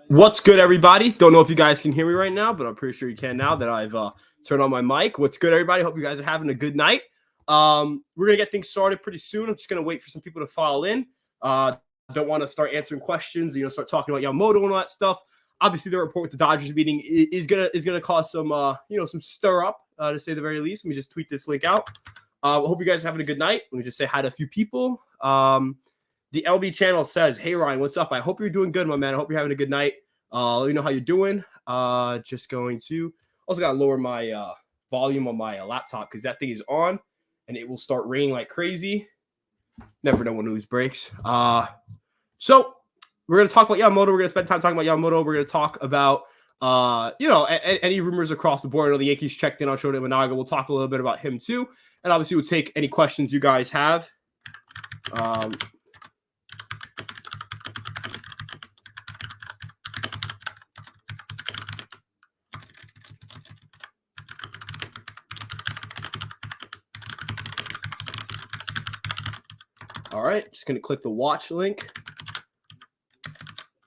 What's good, everybody? Don't know if you guys can hear me right now, but I'm pretty sure you can now that I've turned on my mic. What's good, everybody? Hope you guys are having a good night. We're going to get things started pretty soon. I'm just going to wait for some people to file in. Don't want to start answering questions, start talking about Yamamoto and all that stuff. Obviously, the report with the Dodgers meeting is gonna cause some some stir up, to say the very least. Let me just tweet this link out. I hope you guys are having a good night. Let me just say hi to a few people. The LB channel says, "Hey Ryan, what's up? I hope you're doing good, my man. I hope you're having a good night. Let me know how you're doing." Just going to also got to lower my volume on my laptop because that thing is on and it will start raining like crazy. Never know when news breaks. So we're gonna talk about Yamamoto. We're gonna spend time talking about Yamamoto. We're gonna talk about any rumors across the board. I know the Yankees checked in on Shota Imanaga. We'll talk a little bit about him too, and obviously we'll take any questions you guys have. All right, just going to click the watch link.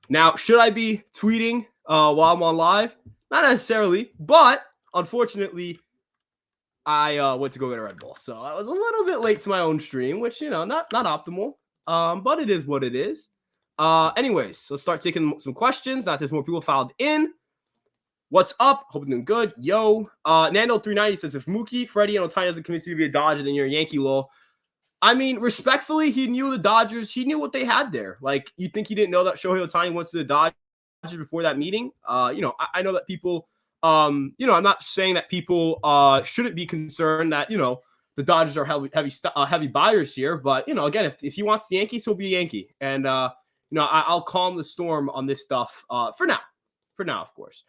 Now, should I be tweeting while I'm on live? Not necessarily, but unfortunately, I went to go get a Red Bull. So I was a little bit late to my own stream, which, not optimal, but it is what it is. Anyways, let's start taking some questions. Now there's more people filed in. What's up? Hope you're doing good. Yo, Nando390 says, if Mookie, Freddie, and Ohtani doesn't commit to be a Dodger, then you're a Yankee, lol. I mean, respectfully, he knew the Dodgers. He knew what they had there. Like, you think he didn't know that Shohei Ohtani went to the Dodgers before that meeting? I know that people, I'm not saying that people shouldn't be concerned that, the Dodgers are heavy buyers here. But, again, if he wants the Yankees, he'll be a Yankee. And, I'll calm the storm on this stuff for now. For now, of course.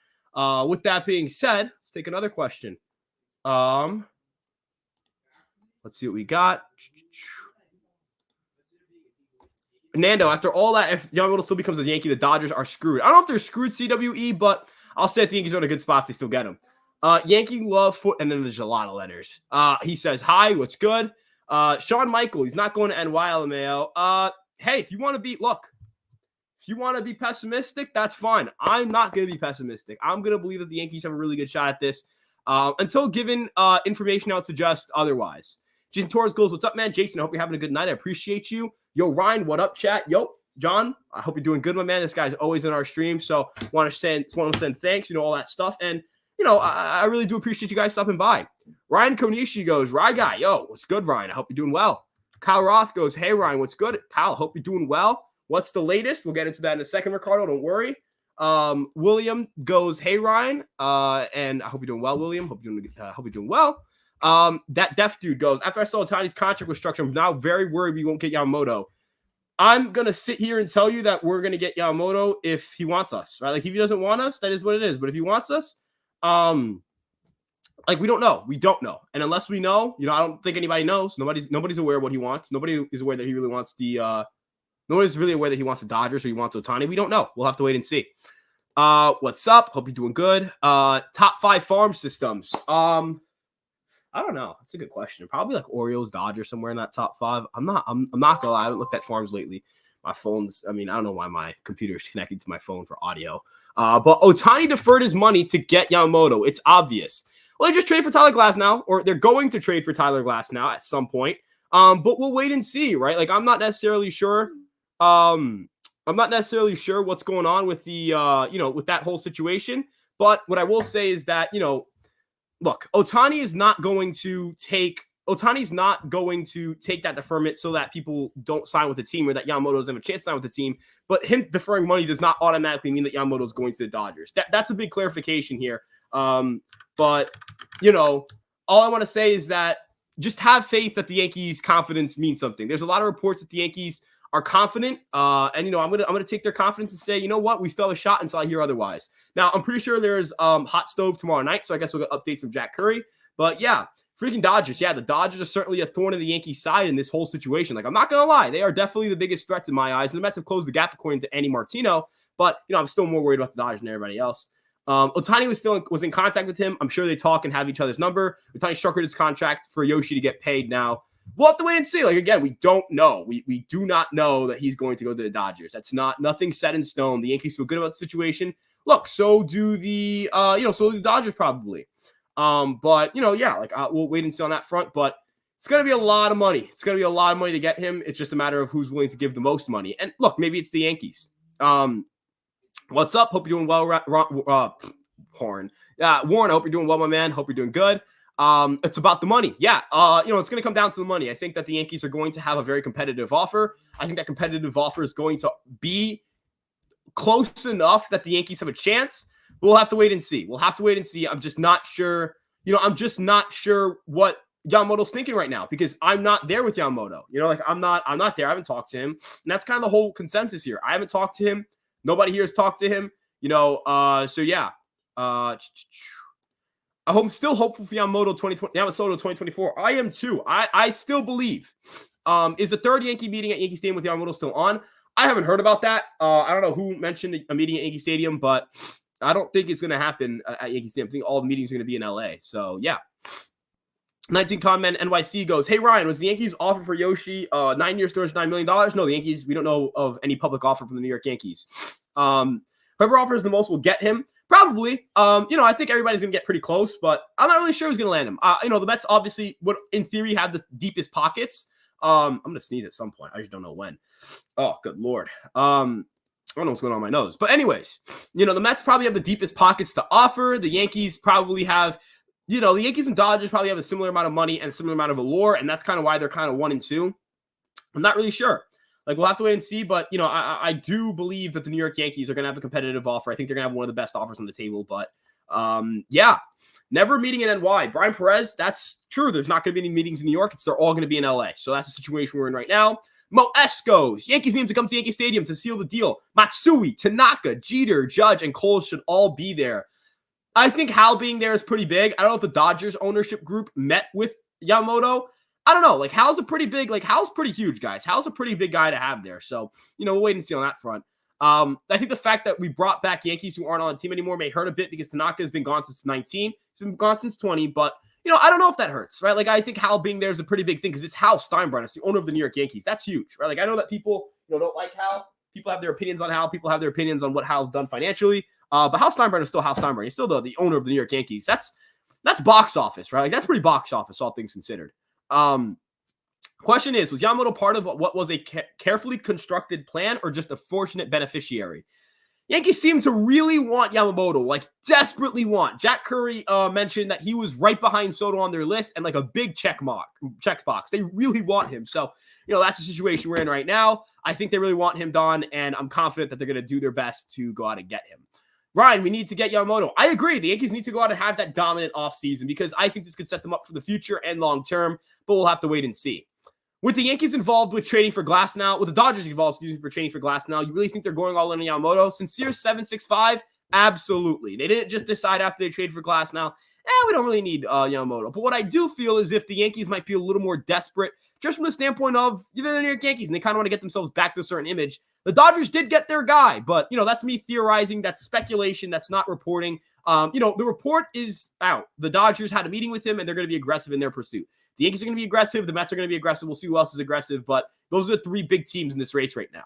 With that being said, let's take another question. Let's see what we got. Nando, after all that, if Yamamoto still becomes a Yankee, the Dodgers are screwed. I don't know if they're screwed, CWE, but I'll say the Yankees are in a good spot if they still get him. Yankee love foot, and then there's a lot of letters. He says, hi, what's good? Shawn Michael, he's not going to NY, LMAO. Hey, if you want to be pessimistic, that's fine. I'm not going to be pessimistic. I'm going to believe that the Yankees have a really good shot at this until given information out suggest otherwise. Jason Torres goes, what's up, man? Jason, I hope you're having a good night. I appreciate you. Yo, Ryan, what up, chat? Yo, John, I hope you're doing good, my man. This guy's always in our stream, so want to send thanks, all that stuff. And, I really do appreciate you guys stopping by. Ryan Konishi goes, Rye guy, yo, what's good, Ryan? I hope you're doing well. Kyle Roth goes, hey, Ryan, what's good? Kyle, hope you're doing well. What's the latest? We'll get into that in a second, Ricardo. Don't worry. William goes, hey, Ryan, and I hope you're doing well, William. Hope you're doing well. That deaf dude goes, after I saw Ohtani's contract was structured, I'm now very worried we won't get Yamamoto. I'm going to sit here and tell you that we're going to get Yamamoto if he wants us, right? Like, if he doesn't want us, that is what it is. But if he wants us, we don't know. We don't know. And unless we know, I don't think anybody knows. Nobody's aware of what he wants. Nobody is aware that he really wants nobody's really aware that he wants the Dodgers or he wants Ohtani. We don't know. We'll have to wait and see. What's up? Hope you're doing good. Top 5 farm systems. I don't know. That's a good question. Probably like Orioles, Dodgers, somewhere in that top 5. I'm not gonna lie. I haven't looked at farms lately. My phone's, I don't know why my computer is connected to my phone for audio. But Ohtani deferred his money to get Yamamoto. It's obvious. Well, they just traded for Tyler Glass now, or they're going to trade for Tyler Glass now at some point. But we'll wait and see, right? Like, I'm not necessarily sure. I'm not necessarily sure what's going on with the, with that whole situation. But what I will say is that, look, Ohtani's not going to take that deferment so that people don't sign with the team or that Yamamoto doesn't have a chance to sign with the team. But him deferring money does not automatically mean that Yamamoto is going to the Dodgers. That's a big clarification here. But all I want to say is that just have faith that the Yankees' confidence means something. There's a lot of reports that the Yankees are confident, and I'm gonna take their confidence and say, you know what, we still have a shot until I hear otherwise. Now, I'm pretty sure there's hot stove tomorrow night, so I guess we'll get updates from Jack Curry. But yeah, freaking Dodgers. Yeah, the Dodgers are certainly a thorn in the Yankees' side in this whole situation. Like, I'm not gonna lie, they are definitely the biggest threats in my eyes. And the Mets have closed the gap according to Andy Martino, but I'm still more worried about the Dodgers than everybody else. Ohtani was in contact with him. I'm sure they talk and have each other's number. Ohtani structured his contract for Yoshi to get paid now. we'll have to wait and see. Like, again, we don't know. We do not know that he's going to go to the Dodgers. That's nothing set in stone. The Yankees feel good about the situation. Look, so do the Dodgers probably. But we'll wait and see on that front. But it's going to be a lot of money. It's going to be a lot of money to get him. It's just a matter of who's willing to give the most money. And look, maybe it's the Yankees. What's up? Hope you're doing well, Warren. I hope you're doing well, my man. Hope you're doing good. It's about the money. Yeah. It's going to come down to the money. I think that the Yankees are going to have a very competitive offer. I think that competitive offer is going to be close enough that the Yankees have a chance. We'll have to wait and see. I'm just not sure. I'm just not sure what Yamamoto's thinking right now because I'm not there with Yamamoto. I'm not there. I haven't talked to him. And that's kind of the whole consensus here. I haven't talked to him. Nobody here has talked to him. So yeah. I'm still hopeful for Yamamoto 2024. I am too. I still believe. Is the third Yankee meeting at Yankee Stadium with Yamamoto still on? I haven't heard about that. I don't know who mentioned a meeting at Yankee Stadium, but I don't think it's going to happen at Yankee Stadium. I think all the meetings are going to be in LA. So yeah. 19 comment NYC goes, hey Ryan, was the Yankees offer for Yoshi 9 years, $209 million? No, the Yankees, we don't know of any public offer from the New York Yankees. Whoever offers the most will get him. Probably. I think everybody's going to get pretty close, but I'm not really sure who's going to land him. The Mets obviously would, in theory, have the deepest pockets. I'm going to sneeze at some point. I just don't know when. Oh, good Lord. I don't know what's going on my nose. But anyways, the Mets probably have the deepest pockets to offer. The Yankees probably have, the Yankees and Dodgers probably have a similar amount of money and a similar amount of allure, and that's kind of why they're kind of 1 and 2. I'm not really sure. Like, we'll have to wait and see, but, I do believe that the New York Yankees are going to have a competitive offer. I think they're going to have one of the best offers on the table, but, never meeting in NY. Brian Perez, that's true. There's not going to be any meetings in New York. They're all going to be in LA. So that's the situation we're in right now. Mo Escos, Yankees need to come to Yankee Stadium to seal the deal. Matsui, Tanaka, Jeter, Judge, and Cole should all be there. I think Hal being there is pretty big. I don't know if the Dodgers ownership group met with Yamamoto. I don't know. Like, Hal's pretty huge, guys. Hal's a pretty big guy to have there. So, we'll wait and see on that front. I think the fact that we brought back Yankees who aren't on the team anymore may hurt a bit because Tanaka has been gone since 19. He's been gone since 20, but, I don't know if that hurts, right? Like, I think Hal being there is a pretty big thing because it's Hal Steinbrenner. It's the owner of the New York Yankees. That's huge, right? Like, I know that people, don't like Hal. People have their opinions on Hal. People have their opinions on what Hal's done financially. But Hal Steinbrenner is still Hal Steinbrenner. He's still the owner of the New York Yankees. That's box office, right? Like, that's pretty box office, all things considered. Question is, was Yamamoto part of what was a carefully constructed plan or just a fortunate beneficiary? Yankees seem to really want Yamamoto, like desperately want. Jack Curry mentioned that he was right behind Soto on their list and like a big check box. They really want him. So, that's the situation we're in right now. I think they really want him done, and I'm confident that they're going to do their best to go out and get him. Ryan, we need to get Yamamoto. I agree. The Yankees need to go out and have that dominant offseason because I think this could set them up for the future and long term, but we'll have to wait and see. With the Yankees involved with trading for Glasnow, with the Dodgers involved for trading for Glasnow, you really think they're going all in on Yamamoto? Sincere 765, absolutely. They didn't just decide after they traded for Glasnow, we don't really need Yamamoto. But what I do feel is if the Yankees might be a little more desperate, just from the standpoint of the New York Yankees, and they kind of want to get themselves back to a certain image. The Dodgers did get their guy, but, that's me theorizing. That's speculation. That's not reporting. The report is out. The Dodgers had a meeting with him, and they're going to be aggressive in their pursuit. The Yankees are going to be aggressive. The Mets are going to be aggressive. We'll see who else is aggressive, but those are the 3 big teams in this race right now.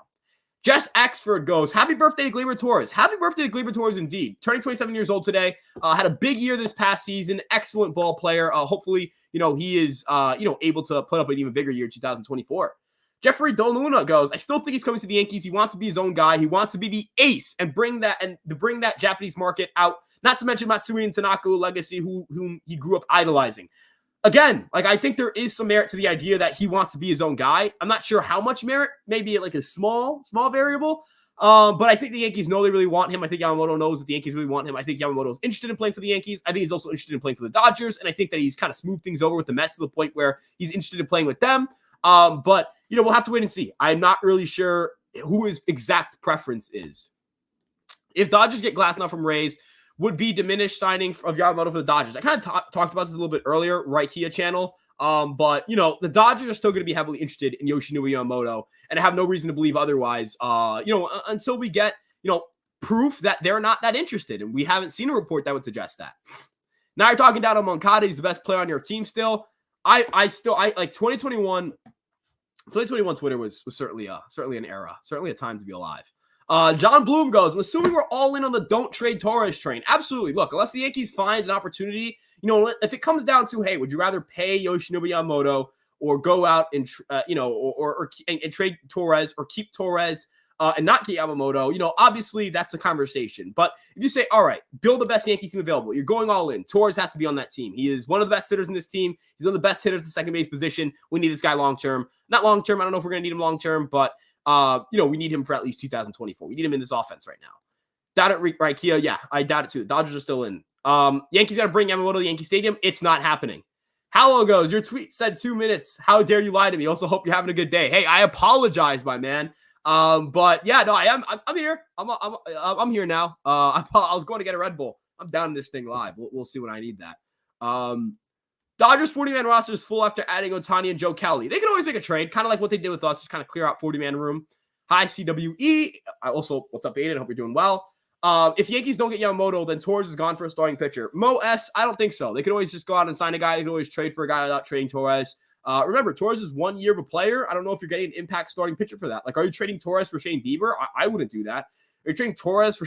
Jess Axford goes, happy birthday to Gleyber Torres. Happy birthday to Gleyber Torres indeed. Turning 27 years old today. Had a big year this past season. Excellent ball player. Hopefully, he is, able to put up an even bigger year in 2024. Jeffrey Doluna goes, I still think he's coming to the Yankees. He wants to be his own guy. He wants to be the ace and bring that Japanese market out. Not to mention Matsui and Tanaka legacy, whom he grew up idolizing. Again, I think there is some merit to the idea that he wants to be his own guy. I'm not sure how much merit, maybe like a small variable. But I think the Yankees know they really want him. I think Yamamoto knows that the Yankees really want him. I think Yamamoto is interested in playing for the Yankees. I think he's also interested in playing for the Dodgers. And I think that he's kind of smoothed things over with the Mets to the point where he's interested in playing with them. But, we'll have to wait and see. I'm not really sure who his exact preference is. If Dodgers get Glasnow from Rays, would be diminished signing of Yamamoto for the Dodgers. I kind of talked about this a little bit earlier, right here channel. But, the Dodgers are still going to be heavily interested in Yoshinobu Yamamoto, and I have no reason to believe otherwise, until we get, proof that they're not that interested. And we haven't seen a report that would suggest that. Now you're talking down on Moncada. He's the best player on your team still. I still like 2021 Twitter was certainly an era, certainly a time to be alive. John Bloom goes, I'm assuming we're all in on the don't trade Torres train. Absolutely. Look, unless the Yankees find an opportunity, if it comes down to, hey, would you rather pay Yoshinobu Yamamoto or go out and, and trade Torres or keep Torres and not get Yamamoto, obviously that's a conversation. But if you say, all right, build the best Yankee team available, you're going all in. Torres has to be on that team. He is one of the best hitters in this team. He's one of the best hitters at the second base position. We need this guy long-term. Not long-term. I don't know if we're going to need him long-term, but we need him for at least 2024. We need him in this offense right now. Doubt it, right, Kia? Yeah, I doubt it too. The Dodgers are still in. Yankees got to bring Yamamoto to Yankee Stadium. It's not happening. Hallow goes, your tweet said 2 minutes. How dare you lie to me? Also, hope you're having a good day. Hey, I apologize, my man. But yeah, no, I'm here. I'm here now. I was going to get a Red Bull. I'm down in this thing live. We'll see when I need that. Dodgers 40-man roster is full after adding Ohtani and Joe Kelly. They can always make a trade, kind of like what they did with us, just kind of clear out 40-man room. Hi, CWE. Also, what's up, Aiden? Hope you're doing well. If Yankees don't get Yamamoto, then Torres is gone for a starting pitcher. Mo S, I don't think so. They could always just go out and sign a guy. They could always trade for a guy without trading Torres. Remember, Torres is 1 year of a player. I don't know if you're getting an impact starting pitcher for that. Like, are you trading Torres for Shane Bieber? I wouldn't do that. Are you trading Torres for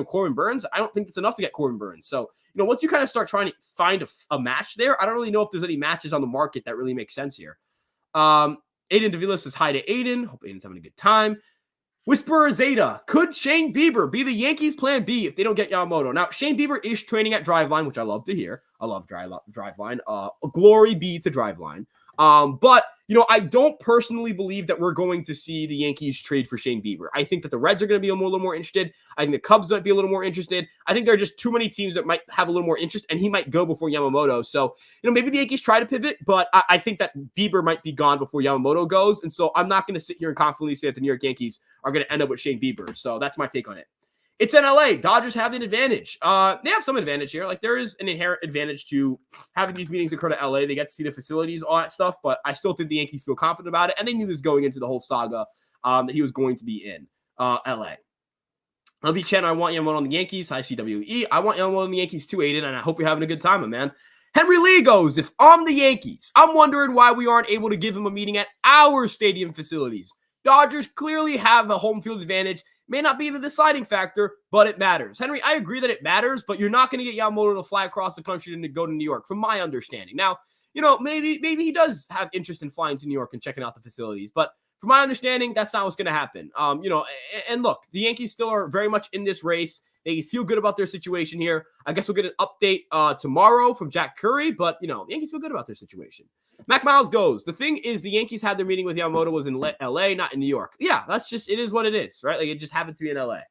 Corbin Burns? I don't think it's enough to get Corbin Burns. So, once you kind of start trying to find a match there, I don't really know if there's any matches on the market that really make sense here. Aiden Davila says hi to Aiden. Hope Aiden's having a good time. Whisperer Zeta, could Shane Bieber be the Yankees' plan B if they don't get Yamamoto? Now, Shane Bieber is training at Driveline, which I love to hear. I love Driveline. Glory be to Driveline. But, I don't personally believe that we're going to see the Yankees trade for Shane Bieber. I think that the Reds are going to be a little more interested. I think the Cubs might be a little more interested. I think there are just too many teams that might have a little more interest, and he might go before Yamamoto. So, maybe the Yankees try to pivot, but I think that Bieber might be gone before Yamamoto goes. And so I'm not going to sit here and confidently say that the New York Yankees are going to end up with Shane Bieber. So that's my take on it. It's in LA. Dodgers have an advantage. They have some advantage here. Like, there is an inherent advantage to having these meetings occur to LA. They get to see the facilities, all that stuff. But I still think the Yankees feel confident about it. And they knew this going into the whole saga that he was going to be in LA. LB Chen, I want Yamamoto on the Yankees. Hi, CWE. I want Yamamoto on the Yankees too, Aiden. And I hope you're having a good time, my man. Henry Lee goes, if I'm the Yankees, I'm wondering why we aren't able to give him a meeting at our stadium facilities. Dodgers clearly have a home field advantage. May not be the deciding factor, but it matters. Henry, I agree that it matters, but you're not going to get Yamamoto to fly across the country to go to New York, from my understanding. Now, maybe he does have interest in flying to New York and checking out the facilities, but from my understanding, that's not what's going to happen. And look, the Yankees still are very much in this race. They feel good about their situation here. I guess we'll get an update tomorrow from Jack Curry, but, the Yankees feel good about their situation. Mac Miles goes, the thing is the Yankees had their meeting with Yamamoto was in LA, not in New York. Yeah, it is what it is, right? Like, it just happened to be in LA.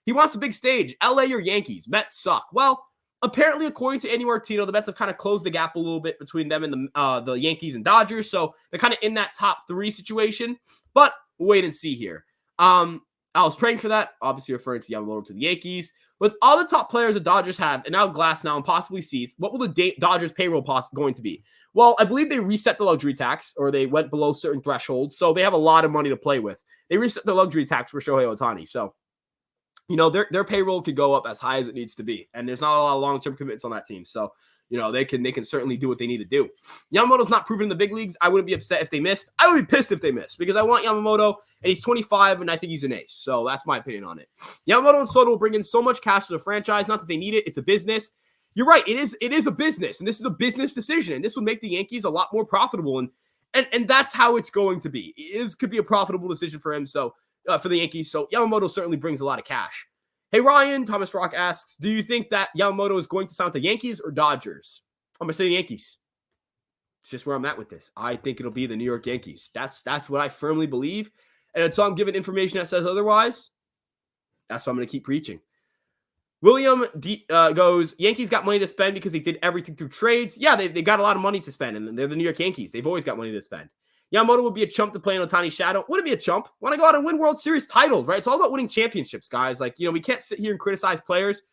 He wants a big stage. LA or Yankees? Mets suck. Well, apparently, according to Andy Martino, the Mets have kind of closed the gap a little bit between them and the Yankees and Dodgers. So they're kind of in that top three situation, but we'll wait and see here. I was praying for that, obviously referring to Yamamoto to the Yankees. With all the top players the Dodgers have, and now Glasnow and possibly Cease, what will the Dodgers payroll going to be? Well, I believe they reset the luxury tax, or they went below certain thresholds, so they have a lot of money to play with. They reset the luxury tax for Shohei Ohtani, so their payroll could go up as high as it needs to be, and there's not a lot of long-term commitments on that team, so they can certainly do what they need to do. Yamamoto's not proven in the big leagues. I wouldn't be upset if they missed. I would be pissed if they missed because I want Yamamoto, and he's 25, and I think he's an ace. So that's my opinion on it. Yamamoto and Soto will bring in so much cash to the franchise. Not that they need it. It's a business. You're right. It is a business, and this is a business decision, and this will make the Yankees a lot more profitable, and that's how it's going to be. Could be a profitable decision for him. So for the Yankees. So Yamamoto certainly brings a lot of cash. Hey, Ryan, Thomas Rock asks, do you think that Yamamoto is going to sign with the Yankees or Dodgers? I'm going to say the Yankees. It's just where I'm at with this. I think it'll be the New York Yankees. That's what I firmly believe. And until I'm given information that says otherwise, that's what I'm going to keep preaching. William goes, Yankees got money to spend because they did everything through trades. Yeah, they got a lot of money to spend, and they're the New York Yankees. They've always got money to spend. Yamamoto would be a chump to play in Ohtani's shadow. Wouldn't be a chump. Want to go out and win World Series titles, right? It's all about winning championships, guys. Like, we can't sit here and criticize players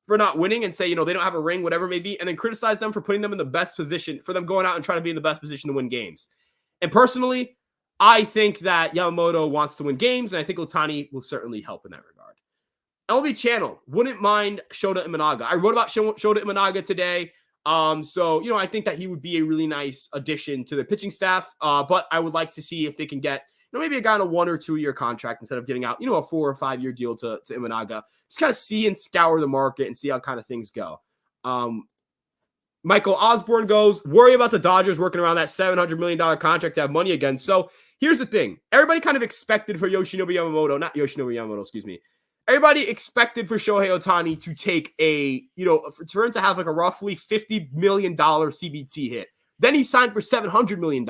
for not winning and say, they don't have a ring, whatever it may be, and then criticize them for putting them in the best position, for them going out and trying to be in the best position to win games. And personally, I think that Yamamoto wants to win games, and I think Ohtani will certainly help in that regard. LB Channel, wouldn't mind Shota Imanaga. I wrote about Shota Imanaga today. So, I think that he would be a really nice addition to the pitching staff. But I would like to see if they can get, maybe a guy on a 1 or 2 year contract instead of getting out, a 4 or 5 year deal to Imanaga. Just kind of see and scour the market and see how kind of things go. Michael Osborne goes, worry about the Dodgers working around that $700 million contract to have money again. So here's the thing. Everybody kind of expected for Everybody expected for Shohei Ohtani to take for him to have like a roughly $50 million CBT hit. Then he signed for $700 million.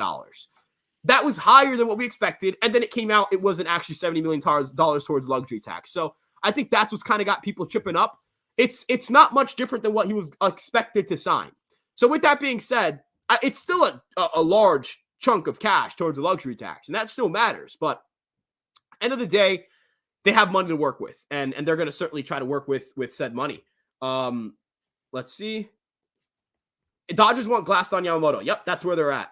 That was higher than what we expected. And then it came out, it wasn't actually $70 million towards luxury tax. So I think that's what's kind of got people chipping up. It's not much different than what he was expected to sign. So with that being said, it's still a large chunk of cash towards the luxury tax, and that still matters. But end of the day, they have money to work with, and they're going to certainly try to work with said money. Let's see. Dodgers want Glasnow Yamamoto. Yep, that's where they're at.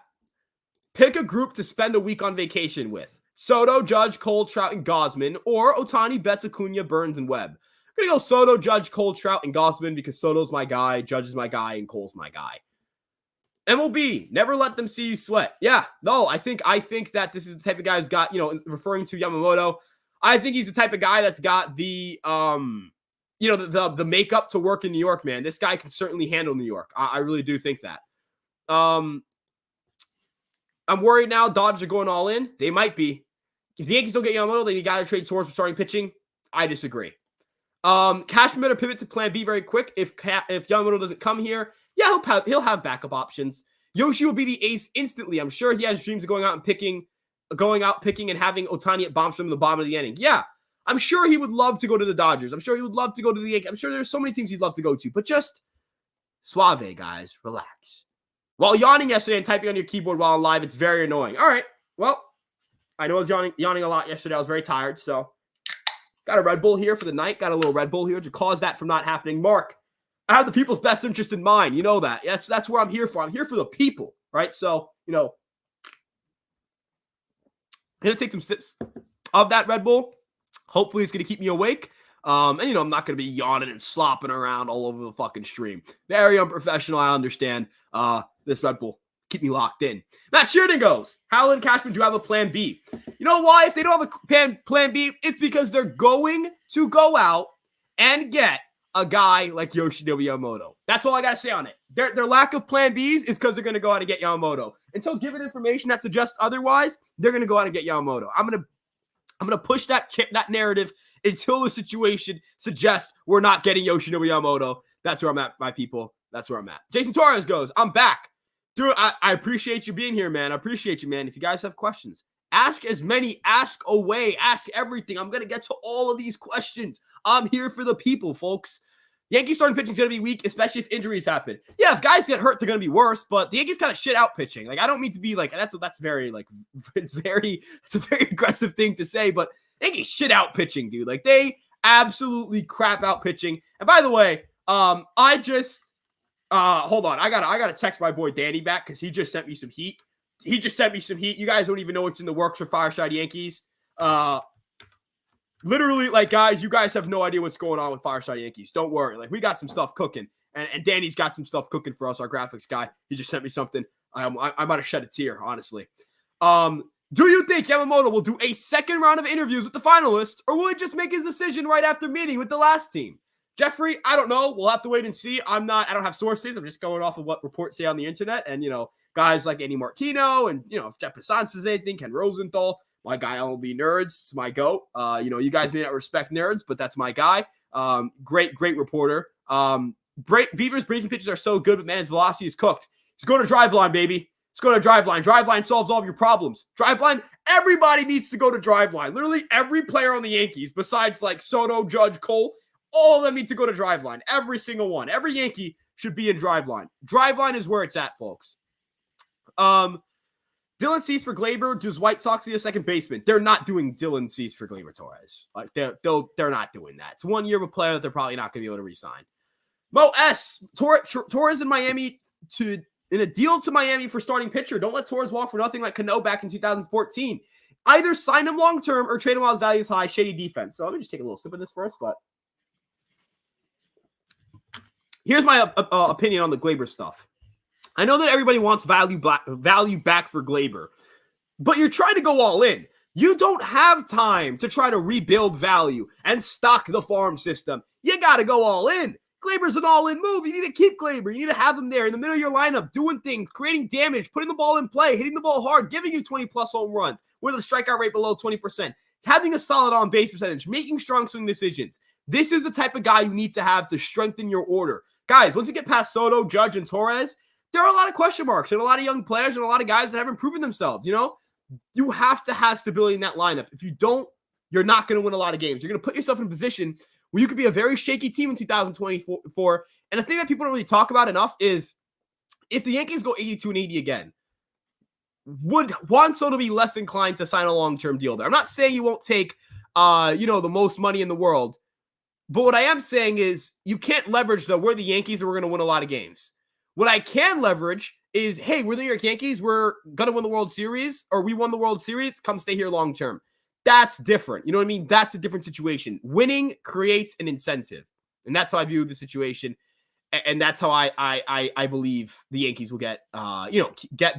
Pick a group to spend a week on vacation with. Soto, Judge, Cole, Trout, and Gausman, or Ohtani, Betts, Acuna, Burns, and Webb. I'm going to go Soto, Judge, Cole, Trout, and Gausman because Soto's my guy, Judge is my guy, and Cole's my guy. MLB, never let them see you sweat. Yeah, no, I think that this is the type of guy who's got, referring to Yamamoto, I think he's the type of guy that's got the, the makeup to work in New York, man. This guy can certainly handle New York. I really do think that. I'm worried now. Dodgers are going all in. They might be. If the Yankees don't get Yamamoto, then you got to trade Torres for starting pitching. I disagree. Cashman better pivot to plan B very quick. If Yamamoto doesn't come here, yeah, he'll have backup options. Yoshi will be the ace instantly. I'm sure he has dreams of going out picking and having Ohtani at bombs from the bottom of the inning. Yeah, I'm sure he would love to go to the Dodgers. I'm sure he would love to go to the Yankees. I'm sure there's so many teams he'd love to go to, but just suave, guys, relax. While yawning yesterday and typing on your keyboard while on live, it's very annoying. All right, well, I know I was yawning a lot yesterday. I was very tired, so got a Red Bull here for the night. Got a little Red Bull here to cause that from not happening. Mark, I have the people's best interest in mind. You know that. That's what I'm here for. I'm here for the people, right? So, I'm going to take some sips of that Red Bull. Hopefully it's going to keep me awake. And, I'm not going to be yawning and slopping around all over the fucking stream. Very unprofessional, I understand. This Red Bull, keep me locked in. Matt Sheridan goes, Howland and Cashman do have a plan B. You know why? If they don't have a plan B, it's because they're going to go out and get a guy like Yoshinobu Yamamoto. That's all I got to say on it. Their lack of plan Bs is because they're going to go out and get Yamamoto. Until given information that suggests otherwise, they're going to go out and get Yamamoto. I'm going to push that narrative until the situation suggests we're not getting Yoshinobu Yamamoto. That's where I'm at, my people. That's where I'm at. Jason Torres goes, I'm back. Dude, I appreciate you being here, man. I appreciate you, man. If you guys have questions, ask as many, ask away, ask everything. I'm going to get to all of these questions. I'm here for the people, folks. Yankees starting pitching is going to be weak, especially if injuries happen. Yeah, if guys get hurt, they're going to be worse, but the Yankees kind of shit out pitching. Like, I don't mean to be like, that's very, like, it's a very aggressive thing to say, but Yankees shit out pitching, dude. Like, they absolutely crap out pitching. And by the way, hold on. I gotta text my boy Danny back because he just sent me some heat. You guys don't even know what's in the works for Fireside Yankees. Literally, like, guys, you guys have no idea what's going on with Fireside Yankees. Don't worry. Like, we got some stuff cooking. And Danny's got some stuff cooking for us, our graphics guy. He just sent me something. I might have shed a tear, honestly. Do you think Yamamoto will do a second round of interviews with the finalists, or will he just make his decision right after meeting with the last team? Jeffrey, I don't know. We'll have to wait and see. I don't have sources. I'm just going off of what reports say on the internet. And, guys like Andy Martino and, if Jeff Passan says anything, Ken Rosenthal, my guy LB Nerds, it's my GOAT. You guys may not respect Nerds, but that's my guy. Great reporter. Bieber's breaking pitches are so good, but man, his velocity is cooked. He's going to Driveline, baby. Let's go to Driveline. Driveline solves all of your problems. Driveline, everybody needs to go to Driveline. Literally every player on the Yankees, besides like Soto, Judge, Cole, all of them need to go to Driveline. Every single one. Every Yankee should be in Driveline. Driveline is where it's at, folks. Dylan Cease for Glaber. Does White Sox need a second baseman? They're not doing Dylan Cease for Glaber Torres. Like they're not doing that. It's 1 year of a player that they're probably not going to be able to re-sign. Mo S. Torres in Miami in a deal to Miami for starting pitcher. Don't let Torres walk for nothing like Cano back in 2014. Either sign him long term or trade him while his value is high. Shady defense. So let me just take a little sip of this first, but Here's my opinion on the Glaber stuff. I know that everybody wants value back for Glaber, but you're trying to go all in. You don't have time to try to rebuild value and stock the farm system. You got to go all in. Glaber's an all-in move. You need to keep Glaber. You need to have him there in the middle of your lineup, doing things, creating damage, putting the ball in play, hitting the ball hard, giving you 20-plus home runs with a strikeout rate below 20%, having a solid on-base percentage, making strong swing decisions. This is the type of guy you need to have to strengthen your order. Guys, once you get past Soto, Judge, and Torres, there are a lot of question marks and a lot of young players and a lot of guys that haven't proven themselves. You have to have stability in that lineup. If you don't, you're not going to win a lot of games. You're going to put yourself in a position where you could be a very shaky team in 2024. And the thing that people don't really talk about enough is if the Yankees go 82-80 again, would Juan Soto be less inclined to sign a long-term deal there? I'm not saying you won't take, the most money in the world, but what I am saying is you can't leverage we're the Yankees and we're going to win a lot of games. What I can leverage is, hey, we're the New York Yankees. We're going to win the World Series, or we won the World Series. Come stay here long-term. That's different. You know what I mean? That's a different situation. Winning creates an incentive. And that's how I view the situation. And that's how I believe the Yankees will get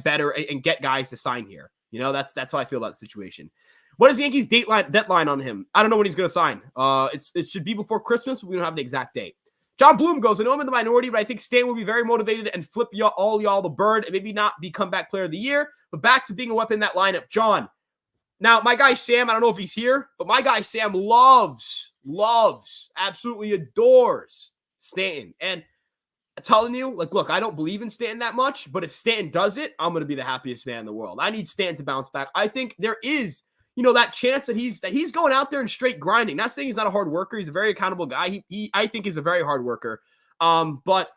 better and get guys to sign here. That's how I feel about the situation. What is the Yankees' deadline on him? I don't know when he's going to sign. It should be before Christmas, but we don't have an exact date. John Bloom goes, I know I'm in the minority, but I think Stan will be very motivated and flip all y'all the bird and maybe not be comeback player of the year, but back to being a weapon in that lineup. John, now my guy Sam, I don't know if he's here, but my guy Sam loves, absolutely adores Stanton. And I'm telling you, look, I don't believe in Stanton that much, but if Stanton does it, I'm going to be the happiest man in the world. I need Stanton to bounce back. I think there is that chance that he's going out there and straight grinding. Not saying he's not a hard worker. He's a very accountable guy. He I think is a very hard worker. But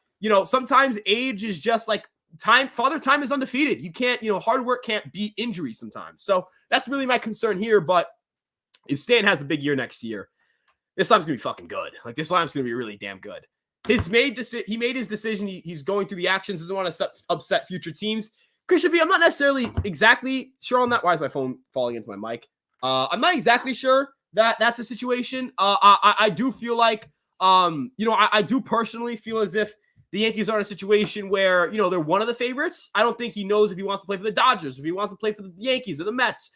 sometimes age is just like time. Father Time is undefeated. You can't, hard work can't beat injury sometimes. So that's really my concern here. But if Stan has a big year next year, this line's gonna be fucking good. Like this line's gonna be really damn good. He made his decision. He's going through the actions. Doesn't want to upset future teams. Christian B, I'm not necessarily exactly sure on that. Why is my phone falling into my mic? I'm not exactly sure that that's the situation. I do feel like, I do personally feel as if the Yankees are in a situation where, they're one of the favorites. I don't think he knows if he wants to play for the Dodgers, if he wants to play for the Yankees or the Mets.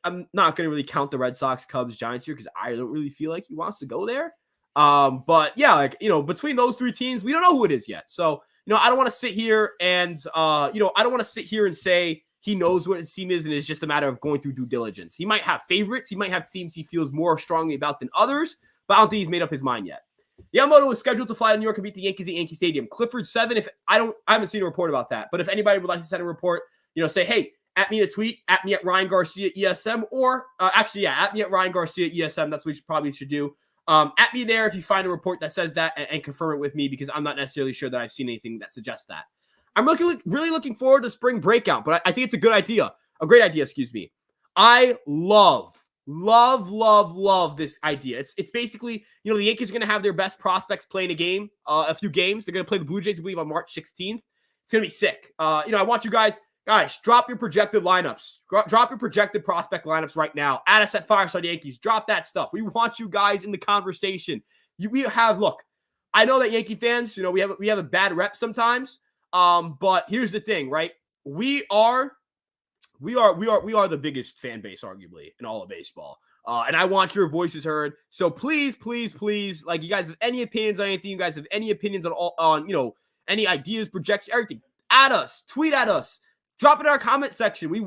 I'm not going to really count the Red Sox, Cubs, Giants here because I don't really feel like he wants to go there. But yeah, between those three teams, we don't know who it is yet. So, I don't want to sit here and, I don't want to sit here and say he knows what his team is and it's just a matter of going through due diligence. He might have favorites. He might have teams he feels more strongly about than others, but I don't think he's made up his mind yet. Yamamoto is scheduled to fly to New York and beat the Yankees at Yankee Stadium. Clifford 7. I haven't seen a report about that, but if anybody would like to send a report, say, hey, at me a tweet, at me at Ryan Garcia ESM, or at me at Ryan Garcia ESM. That's what you probably should do. At me there if you find a report that says that and confirm it with me because I'm not necessarily sure that I've seen anything that suggests that. I'm really looking forward to spring breakout, but I think it's a great idea. Excuse me. I love this idea. It's basically, the Yankees are going to have their best prospects playing a few games. They're going to play the Blue Jays, I believe, on March 16th. It's going to be sick. I want you guys, drop your projected lineups. Drop your projected prospect lineups right now. Add us at Fireside Yankees. Drop that stuff. We want you guys in the conversation. Look, I know that Yankee fans, we have a bad rep sometimes. But here's the thing, right? We are the biggest fan base, arguably, in all of baseball. And I want your voices heard. So please, like, you guys have any opinions on anything, you guys have any opinions on any ideas, projections, everything, add us, tweet at us, drop it in our comment section. We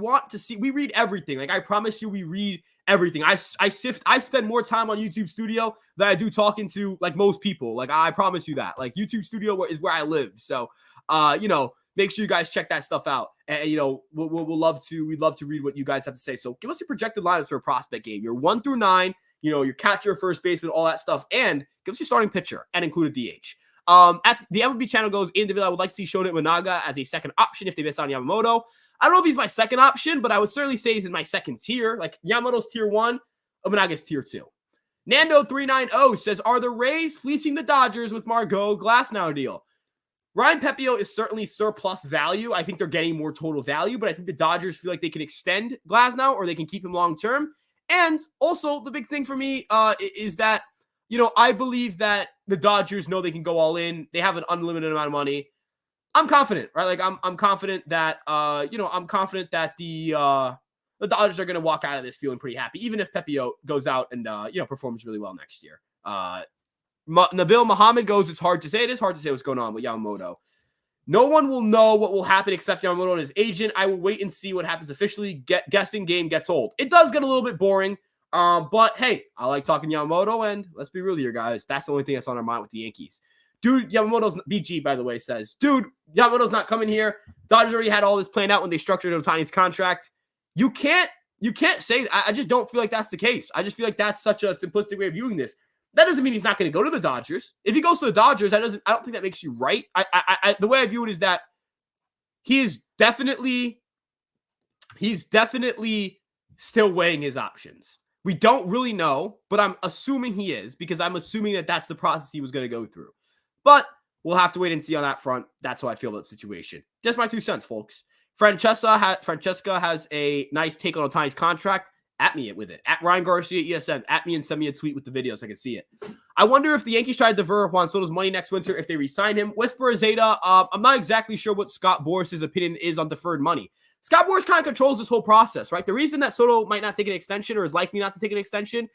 read everything. Like, I promise you, we read everything. I spend more time on YouTube Studio than I do talking to, like, most people. Like, I promise you that. Like, YouTube Studio is where I live. So, make sure you guys check that stuff out. And, we'd love to read what you guy have to say. So give us your projected lineups for a prospect game. Your 1 through 9, your catcher, first baseman, all that stuff. And give us your starting pitcher and include a DH. At the MLB channel goes, in the I would like to see Shota Imanaga as a second option if they miss on Yamamoto. I don't know if he's my second option, but I would certainly say he's in my second tier. Like, Yamamoto's tier 1, Imanaga's tier 2. Nando390 says, are the Rays fleecing the Dodgers with Margot Glasnow deal? Ryan Pepio is certainly surplus value. I think they're getting more total value, but I think the Dodgers feel like they can extend Glasnow or they can keep him long-term. And also, the big thing for me is that I believe that the Dodgers know they can go all in. They have an unlimited amount of money. I'm confident, right? Like I'm confident that I'm confident that the Dodgers are going to walk out of this feeling pretty happy, even if Pepio goes out and performs really well next year. Nabil Muhammad goes, it's hard to say. It is hard to say what's going on with Yamamoto. No one will know what will happen except Yamamoto and his agent. I will wait and see what happens officially. Guessing game gets old. It does get a little bit boring. But hey, I like talking Yamamoto, and let's be real here, guys. That's the only thing that's on our mind with the Yankees. Dude, Yamamoto's BG, by the way, says, dude, Yamamoto's not coming here. Dodgers already had all this planned out when they structured Ohtani's contract. You can't say that. I just don't feel like that's the case. I just feel like that's such a simplistic way of viewing this. That doesn't mean he's not going to go to the Dodgers. If he goes to the Dodgers, I don't think that makes you right. The way I view it is that he's definitely still weighing his options. We don't really know, but I'm assuming he is, because I'm assuming that that's the process he was going to go through. But we'll have to wait and see on that front. That's how I feel about the situation. Just my 2 cents, folks. Francesca has a nice take on Ohtani's contract. At me with it. At Ryan Garcia ESM. At me and send me a tweet with the video so I can see it. I wonder if the Yankees try to divert Juan Soto's money next winter if they re-sign him. Whisper Zeta. I'm not exactly sure what Scott Boris's opinion is on deferred money. Scott Boras kind of controls this whole process, right? The reason that Soto might not take an extension or is likely not to take an extension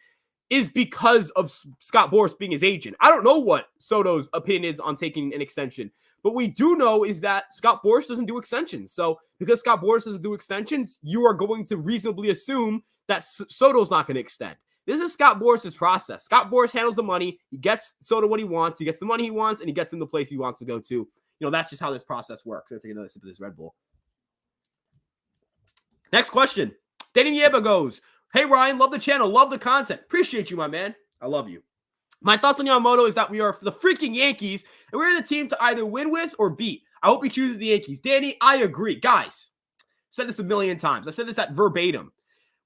is because of Scott Boras being his agent. I don't know what Soto's opinion is on taking an extension, but we do know is that Scott Boras doesn't do extensions. So because Scott Boras doesn't do extensions, you are going to reasonably assume that Soto's not going to extend. This is Scott Boras' process. Scott Boras handles the money. He gets Soto what he wants. He gets the money he wants, and he gets him the place he wants to go to. That's just how this process works. Let's take another sip of this Red Bull. Next question. Danny Yeba goes, hey, Ryan, love the channel. Love the content. Appreciate you, my man. I love you. My thoughts on Yamamoto is that we are the freaking Yankees, and we're the team to either win with or beat. I hope he chooses the Yankees. Danny, I agree. Guys, I've said this a million times. I've said this at verbatim.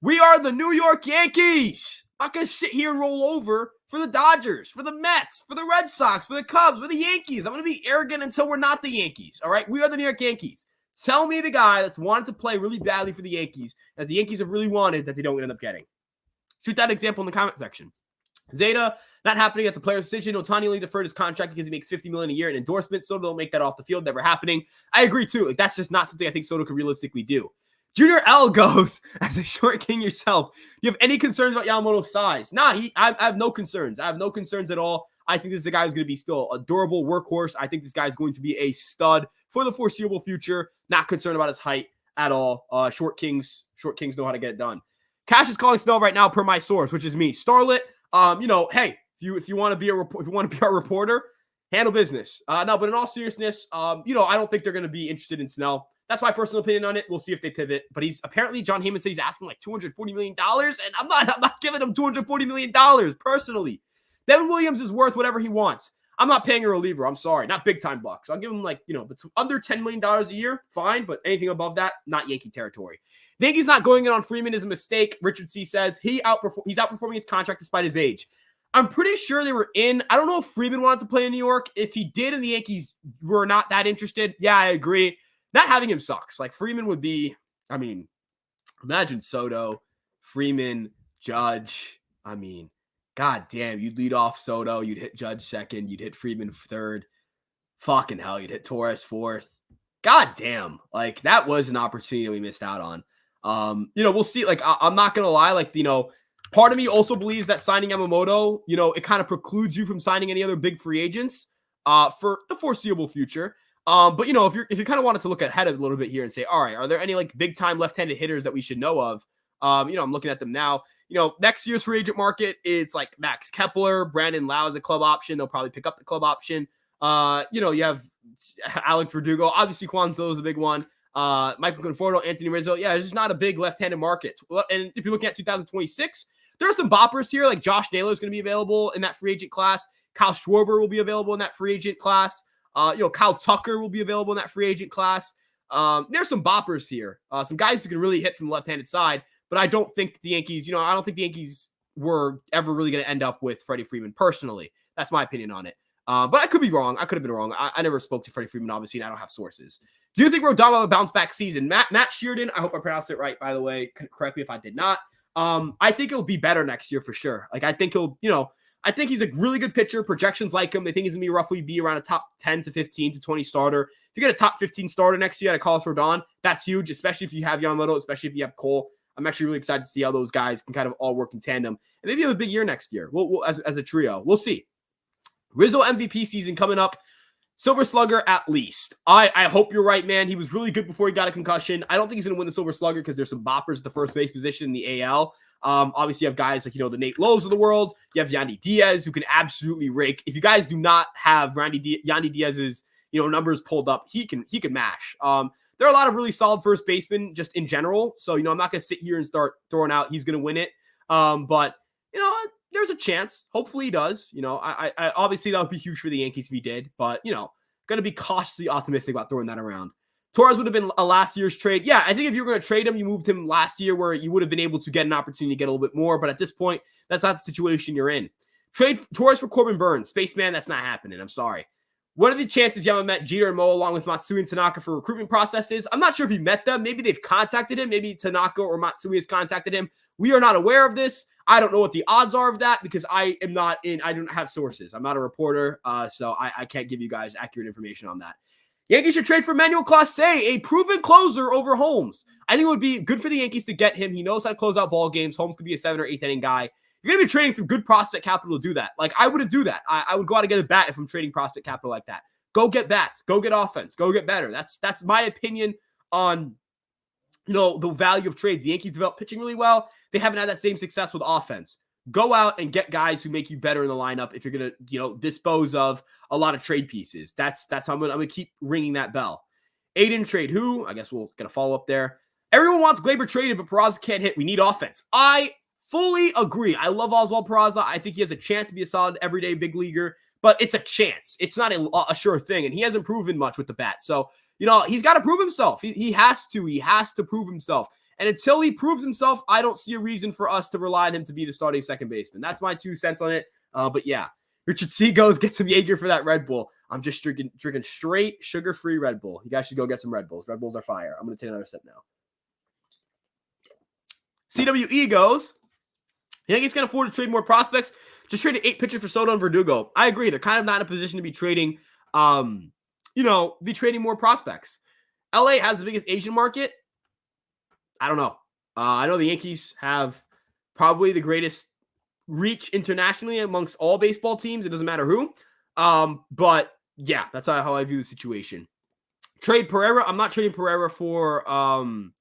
We are the New York Yankees. I'm not going to sit here and roll over for the Dodgers, for the Mets, for the Red Sox, for the Cubs, for the Yankees. I'm going to be arrogant until we're not the Yankees, all right? We are the New York Yankees. Tell me the guy that's wanted to play really badly for the Yankees, that the Yankees have really wanted, that they don't end up getting. Shoot that example in the comment section. Zeta, not happening. That's a player's decision. Ohtani only deferred his contract because he makes $50 million a year in endorsements. Soto don't make that off the field. Never happening. I agree, too. Like, that's just not something I think Soto could realistically do. Junior L goes, as a short king yourself, do you have any concerns about Yamamoto's size? Nah, I have no concerns. I have no concerns at all. I think this is a guy who's going to be still a durable workhorse. I think this guy is going to be a stud for the foreseeable future. Not concerned about his height at all. Short kings know how to get it done. Cash is calling Snell right now, per my source, which is me. Starlet. Hey, if you want to be our reporter, handle business. No, but in all seriousness, I don't think they're going to be interested in Snell. That's my personal opinion on it. We'll see if they pivot. But John Heyman said he's asking like $240 million, and I'm not giving him $240 million personally. Devin Williams is worth whatever he wants. I'm not paying a reliever. I'm sorry. Not big time bucks. I'll give him under $10 million a year, fine. But anything above that, not Yankee territory. The Yankees not going in on Freeman is a mistake. Richard C. says he's outperforming his contract despite his age. I'm pretty sure they were in. I don't know if Freeman wanted to play in New York. If he did and the Yankees were not that interested, yeah, I agree. Not having him sucks. Like, Freeman would be, imagine Soto, Freeman, Judge. God damn, you'd lead off Soto, you'd hit Judge second, you'd hit Freeman third. Fucking hell, you'd hit Torres fourth. God damn. Like, that was an opportunity we missed out on. We'll see. Like, I'm not going to lie. Part of me also believes that signing Yamamoto, it kind of precludes you from signing any other big free agents for the foreseeable future. But if you kind of wanted to look ahead a little bit here and say, all right, are there any like big time left-handed hitters that we should know of? I'm looking at them now. Next year's free agent market, it's like Max Kepler, Brandon Lau is a club option. They'll probably pick up the club option. You have Alex Verdugo. Obviously, Juan Soto is a big one. Michael Conforto, Anthony Rizzo. Yeah, it's just not a big left-handed market. And if you're looking at 2026, there are some boppers here. Like Josh Naylor is going to be available in that free agent class. Kyle Schwarber will be available in that free agent class. Kyle Tucker will be available in that free agent class. There's some boppers here. Some guys who can really hit from the left-handed side. But I don't think the Yankees, I don't think the Yankees were ever really going to end up with Freddie Freeman personally. That's my opinion on it. But I could be wrong. I could have been wrong. I never spoke to Freddie Freeman, obviously, and I don't have sources. Do you think Rodon will have a bounce-back season? Matt Shearden, I hope I pronounced it right, by the way. Correct me if I did not. I think it'll be better next year for sure. Like, I think he'll, I think he's a really good pitcher. Projections like him. They think he's going to roughly be around a top 10 to 15 to 20 starter. If you get a top 15 starter next year at a College for Dawn, that's huge, especially if you have Yamamoto, especially if you have Cole. I'm actually really excited to see how those guys can kind of all work in tandem. And maybe have a big year next year. We'll as a trio. We'll see. Rizzo MVP season coming up. Silver Slugger at least. I hope you're right, man. He was really good before he got a concussion. I don't think he's going to win the Silver Slugger because there's some boppers at the first base position in the AL. Obviously, you have guys like, the Nate Lowe's of the world. You have Yandy Diaz, who can absolutely rake. If you guys do not have Yandy Diaz's, numbers pulled up, he can mash. There are a lot of really solid first basemen just in general. So, I'm not going to sit here and start throwing out he's going to win it. But, there's a chance. Hopefully he does. I obviously that would be huge for the Yankees if he did. But, going to be cautiously optimistic about throwing that around. Torres would have been a last year's trade. Yeah, I think if you were going to trade him, you moved him last year where you would have been able to get an opportunity to get a little bit more. But at this point, that's not the situation you're in. Trade Torres for Corbin Burns. Spaceman, that's not happening. I'm sorry. What are the chances Yama met Jeter and Mo along with Matsui and Tanaka for recruitment processes? I'm not sure if he met them. Maybe they've contacted him. Maybe Tanaka or Matsui has contacted him. We are not aware of this. I don't know what the odds are of that because I don't have sources. I'm not a reporter, so I can't give you guys accurate information on that. Yankees should trade for Manuel Clase, a proven closer over Holmes. I think it would be good for the Yankees to get him. He knows how to close out ball games. Holmes could be a 7th or 8th inning guy. You're going to be trading some good prospect capital to do that. Like, I wouldn't do that. I would go out and get a bat if I'm trading prospect capital like that. Go get bats. Go get offense. Go get better. That's my opinion on, the value of trades. The Yankees develop pitching really well. They haven't had that same success with offense. Go out and get guys who make you better in the lineup if you're going to, dispose of a lot of trade pieces. That's how I'm going to keep ringing that bell. Aiden trade who? I guess we'll get a follow-up there. Everyone wants Glaber traded, but Peraza can't hit. We need offense. I fully agree. I love Oswald Peraza. I think he has a chance to be a solid everyday big leaguer, but it's a chance. It's not a sure thing, and he hasn't proven much with the bat. So, he's got to prove himself. He has to. He has to prove himself. And until he proves himself, I don't see a reason for us to rely on him to be the starting second baseman. That's my 2 cents on it. But yeah, Richard C goes, get some Jaeger for that Red Bull. I'm just drinking straight sugar-free Red Bull. You guys should go get some Red Bulls. Red Bulls are fire. I'm going to take another sip now. CWE goes, Yankees can afford to trade more prospects. Just traded 8 pitchers for Soto and Verdugo. I agree. They're kind of not in a position to be trading, more prospects. LA has the biggest Asian market. I don't know. I know the Yankees have probably the greatest reach internationally amongst all baseball teams. It doesn't matter who. But yeah, that's how I view the situation. Trade Pereira. I'm not trading Pereira for I'm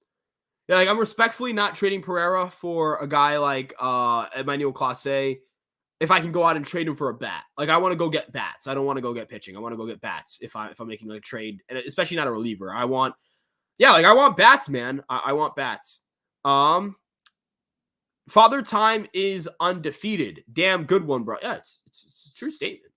respectfully not trading Pereira for a guy like Emmanuel Clase if I can go out and trade him for a bat. Like, I want to go get bats. I don't want to go get pitching. I want to go get bats if I'm making a trade, and especially not a reliever. I want bats, man. I want bats. Father Time is undefeated. Damn good one, bro. Yeah, it's a true statement.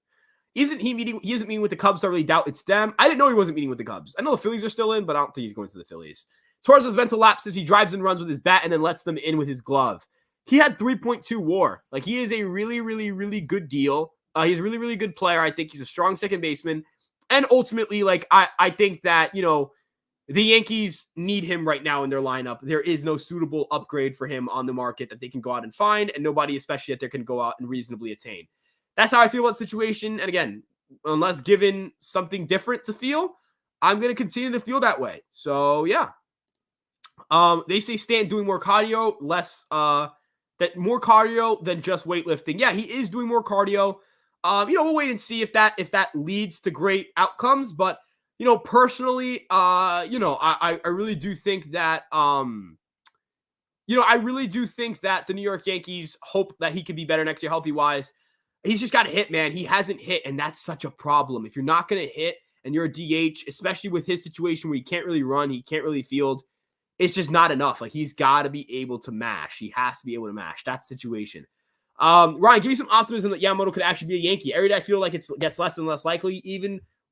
He isn't meeting with the Cubs, so I really doubt it's them. I didn't know he wasn't meeting with the Cubs. I know the Phillies are still in, but I don't think he's going to the Phillies. Torres has mental lapses. He drives and runs with his bat and then lets them in with his glove. He had 3.2 WAR. Like, he is a really, really, really good deal. He's a really, really good player. I think he's a strong second baseman. And ultimately, I think that, the Yankees need him right now in their lineup. There is no suitable upgrade for him on the market that they can go out and find, and nobody, especially that they can go out and reasonably attain. That's how I feel about the situation. And again, unless given something different to feel, I'm going to continue to feel that way. So yeah. They say Stan doing more cardio, more cardio than just weightlifting. Yeah, he is doing more cardio. We'll wait and see if that leads to great outcomes, but personally, I really do think that, the New York Yankees hope that he can be better next year, healthy-wise. He's just got to hit, man. He hasn't hit, and that's such a problem. If you're not going to hit and you're a DH, especially with his situation where he can't really run, he can't really field, it's just not enough. Like, he's got to be able to mash. He has to be able to mash. That's the situation. Ryan, give me some optimism that Yamamoto could actually be a Yankee. Every day I feel like it gets less and less likely,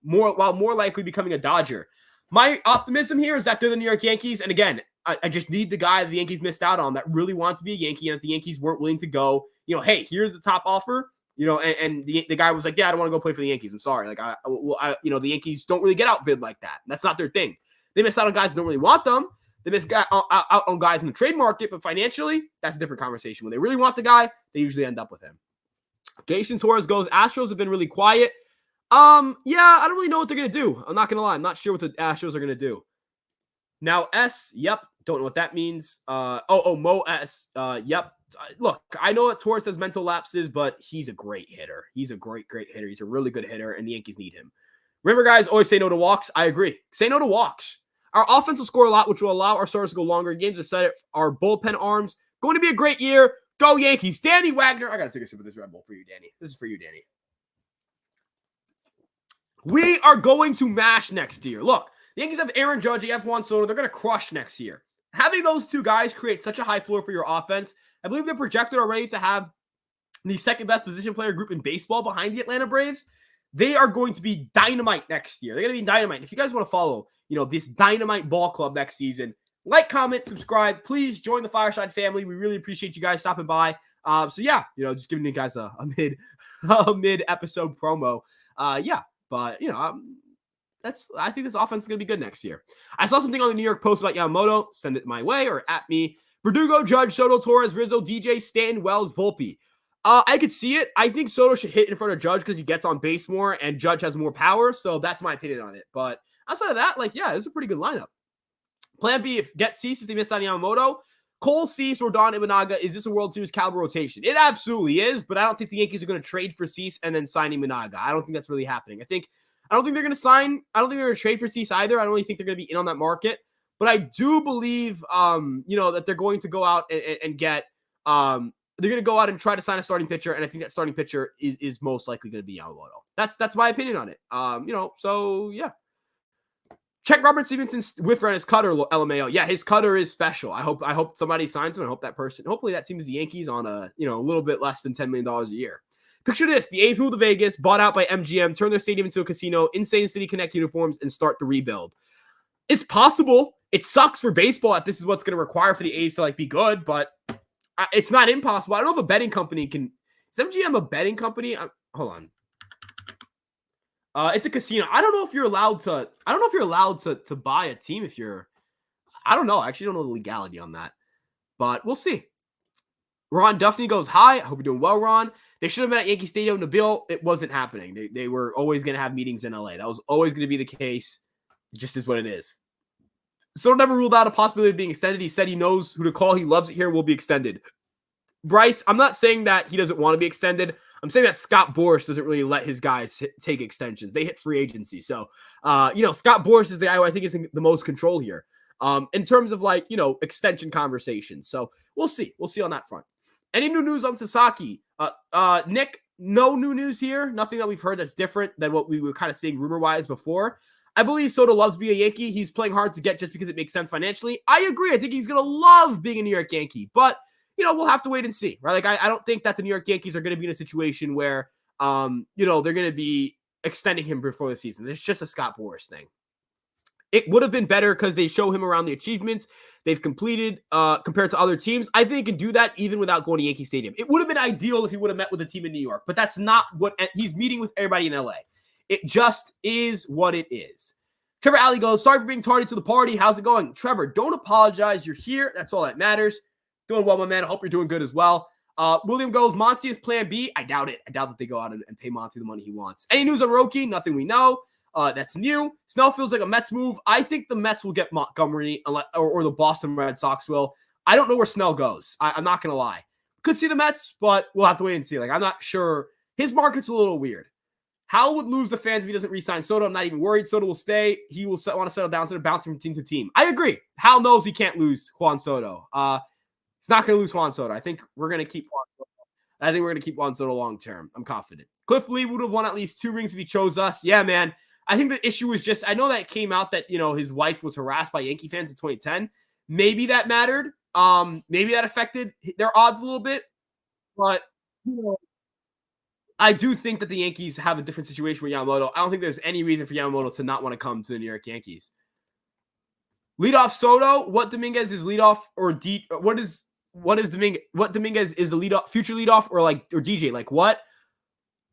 while more likely becoming a Dodger. My optimism here is that they're the New York Yankees. And again, I just need the guy the Yankees missed out on that really wanted to be a Yankee. And if the Yankees weren't willing to go, hey, here's the top offer, and the guy was like, yeah, I don't want to go play for the Yankees. I'm sorry. Like, the Yankees don't really get outbid like that. That's not their thing. They miss out on guys that don't really want them. They miss out on guys in the trade market, but financially, that's a different conversation. When they really want the guy, they usually end up with him. Jason Torres goes, Astros have been really quiet. Yeah, I don't really know what they're going to do. I'm not going to lie. I'm not sure what the Astros are going to do. Now, S, yep. Don't know what that means. Mo S, yep. Look, I know that Torres has mental lapses, but he's a great hitter. He's a great hitter. He's a really good hitter, and the Yankees need him. Remember, guys, always say no to walks. I agree. Say no to walks. Our offense will score a lot, which will allow our starters to go longer in games to set it. Our bullpen arms. Going to be a great year. Go Yankees. Danny Wagner. I got to take a sip of this Red Bull for you, Danny. This is for you, Danny. We are going to mash next year. Look, the Yankees have Aaron Judge, you have Juan Soto. They're going to crush next year. Having those two guys create such a high floor for your offense. I believe they're projected already to have the second best position player group in baseball behind the Atlanta Braves. They are going to be dynamite next year. They're going to be dynamite. If you guys want to follow, this dynamite ball club next season, like, comment, subscribe. Please join the Fireside family. We really appreciate you guys stopping by. So yeah, just giving you guys a mid episode promo. But I think this offense is going to be good next year. I saw something on the New York Post about Yamamoto. Send it my way or at me. Verdugo, Judge, Soto, Torres, Rizzo, DJ, Stanton, Wells, Volpe. I could see it. I think Soto should hit in front of Judge because he gets on base more and Judge has more power. So that's my opinion on it. But outside of that, it's a pretty good lineup. Plan B, get Cease if they miss on Yamamoto. Cole, Cease, Rodon, Imanaga. Is this a World Series caliber rotation? It absolutely is, but I don't think the Yankees are going to trade for Cease and then sign Imanaga. I don't think that's really happening. I don't think they're going to sign. I don't think they're going to trade for Cease either. I don't really think they're going to be in on that market. But I do believe, that they're going to go out and get, they're going to go out and try to sign a starting pitcher. And I think that starting pitcher is most likely going to be Yamamoto. That's my opinion on it. So yeah. Check Robert Stevenson's whiffer on his cutter, LMAO. Yeah, his cutter is special. I hope somebody signs him. I hope that person, hopefully that team is the Yankees on a little bit less than $10 million a year. Picture this. The A's moved to Vegas, bought out by MGM, turned their stadium into a casino, Insane City Connect uniforms, and start the rebuild. It's possible. It sucks for baseball that this is what's going to require for the A's to be good, but it's not impossible. I don't know if a betting company can. Is MGM a betting company? Hold on. It's a casino. I don't know if you're allowed to buy a team if you're. I don't know. I actually don't know the legality on that, but we'll see. Ron Duffy goes, hi. I hope you're doing well, Ron. They should have met at Yankee Stadium to Bill. It wasn't happening. They were always going to have meetings in LA. That was always going to be the case. It just is what it is. Soto never ruled out a possibility of being extended. He said he knows who to call. He loves it here. Will be extended. Bryce, I'm not saying that he doesn't want to be extended. I'm saying that Scott Boras doesn't really let his guys take extensions. They hit free agency. So, Scott Boras is the guy who I think is in the most control here in terms of extension conversations. So we'll see. We'll see on that front. Any new news on Sasaki? Nick, no new news here. Nothing that we've heard that's different than what we were kind of seeing rumor-wise before. I believe Soto loves being a Yankee. He's playing hard to get just because it makes sense financially. I agree. I think he's going to love being a New York Yankee. But we'll have to wait and see, right? I don't think that the New York Yankees are going to be in a situation where, they're going to be extending him before the season. It's just a Scott Boras thing. It would have been better because they show him around the achievements they've completed compared to other teams. I think he can do that even without going to Yankee Stadium. It would have been ideal if he would have met with a team in New York, but that's not what he's meeting with everybody in LA. It just is what it is. Trevor Alley goes, sorry for being tardy to the party. How's it going? Trevor, don't apologize. You're here. That's all that matters. Doing well, my man. I hope you're doing good as well. William goes, Monty is plan B. I doubt it. I doubt that they go out and pay Monty the money he wants. Any news on Roki? Nothing we know. That's new. Snell feels like a Mets move. I think the Mets will get Montgomery or the Boston Red Sox will. I don't know where Snell goes. I'm not going to lie. Could see the Mets, but we'll have to wait and see. I'm not sure. His market's a little weird. Hal would lose the fans if he doesn't re-sign Soto. I'm not even worried. Soto will stay. He will want to settle down instead of bouncing from team to team. I agree. Hal knows he can't lose Juan Soto. He's not going to lose Juan Soto. I think we're going to keep Juan Soto. I think we're going to keep Juan Soto long term. I'm confident. Cliff Lee would have won at least 2 rings if he chose us. Yeah, man. I think the issue was just, I know that it came out that, his wife was harassed by Yankee fans in 2010. Maybe that mattered. Maybe that affected their odds a little bit. But, I do think that the Yankees have a different situation with Yamamoto. I don't think there's any reason for Yamamoto to not want to come to the New York Yankees. Leadoff Soto, what Dominguez is leadoff or what is Dominguez? What Dominguez is the leadoff, future leadoff or DJ? What?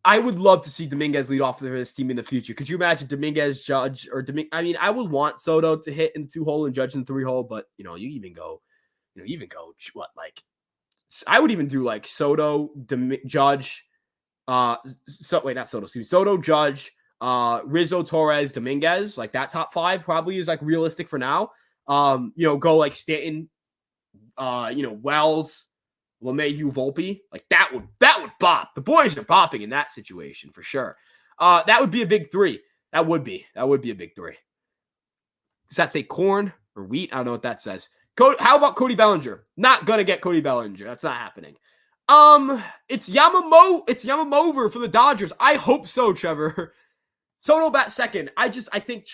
I would love to see Dominguez lead off for this team in the future. Could you imagine Dominguez, Judge, or I mean, I would want Soto to hit in 2-hole and Judge in 3-hole, but you even go what I would even do Soto, Judge, Wait, not Soto. Excuse me. Soto, Judge, Rizzo, Torres, Dominguez. Like that top 5 probably is like realistic for now. Go like Stanton, Wells, LeMahieu, Volpe. Like that would bop. The boys are bopping in that situation for sure. That would be a big 3. That would be a big 3. Does that say corn or wheat? I don't know what that says. How about Cody Bellinger? Not gonna get Cody Bellinger. That's not happening. It's Yamamoto. It's Yamamoto for the Dodgers. I hope so, Trevor. Soto bat second. I think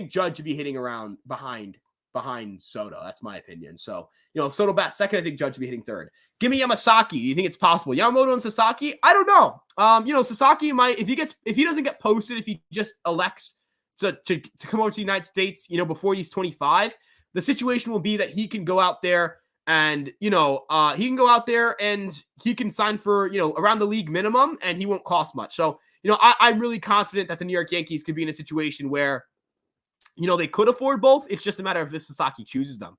Judge should be hitting around behind Soto. That's my opinion. So, if Soto bats second, I think Judge should be hitting third. Give me Yamasaki. Do you think it's possible? Yamamoto and Sasaki? I don't know. Sasaki might, if he doesn't get posted, if he just elects to come over to the United States, before he's 25, the situation will be that he can go out there and, he can sign for, around the league minimum and he won't cost much. So, I'm really confident that the New York Yankees could be in a situation where, they could afford both. It's just a matter of if Sasaki chooses them.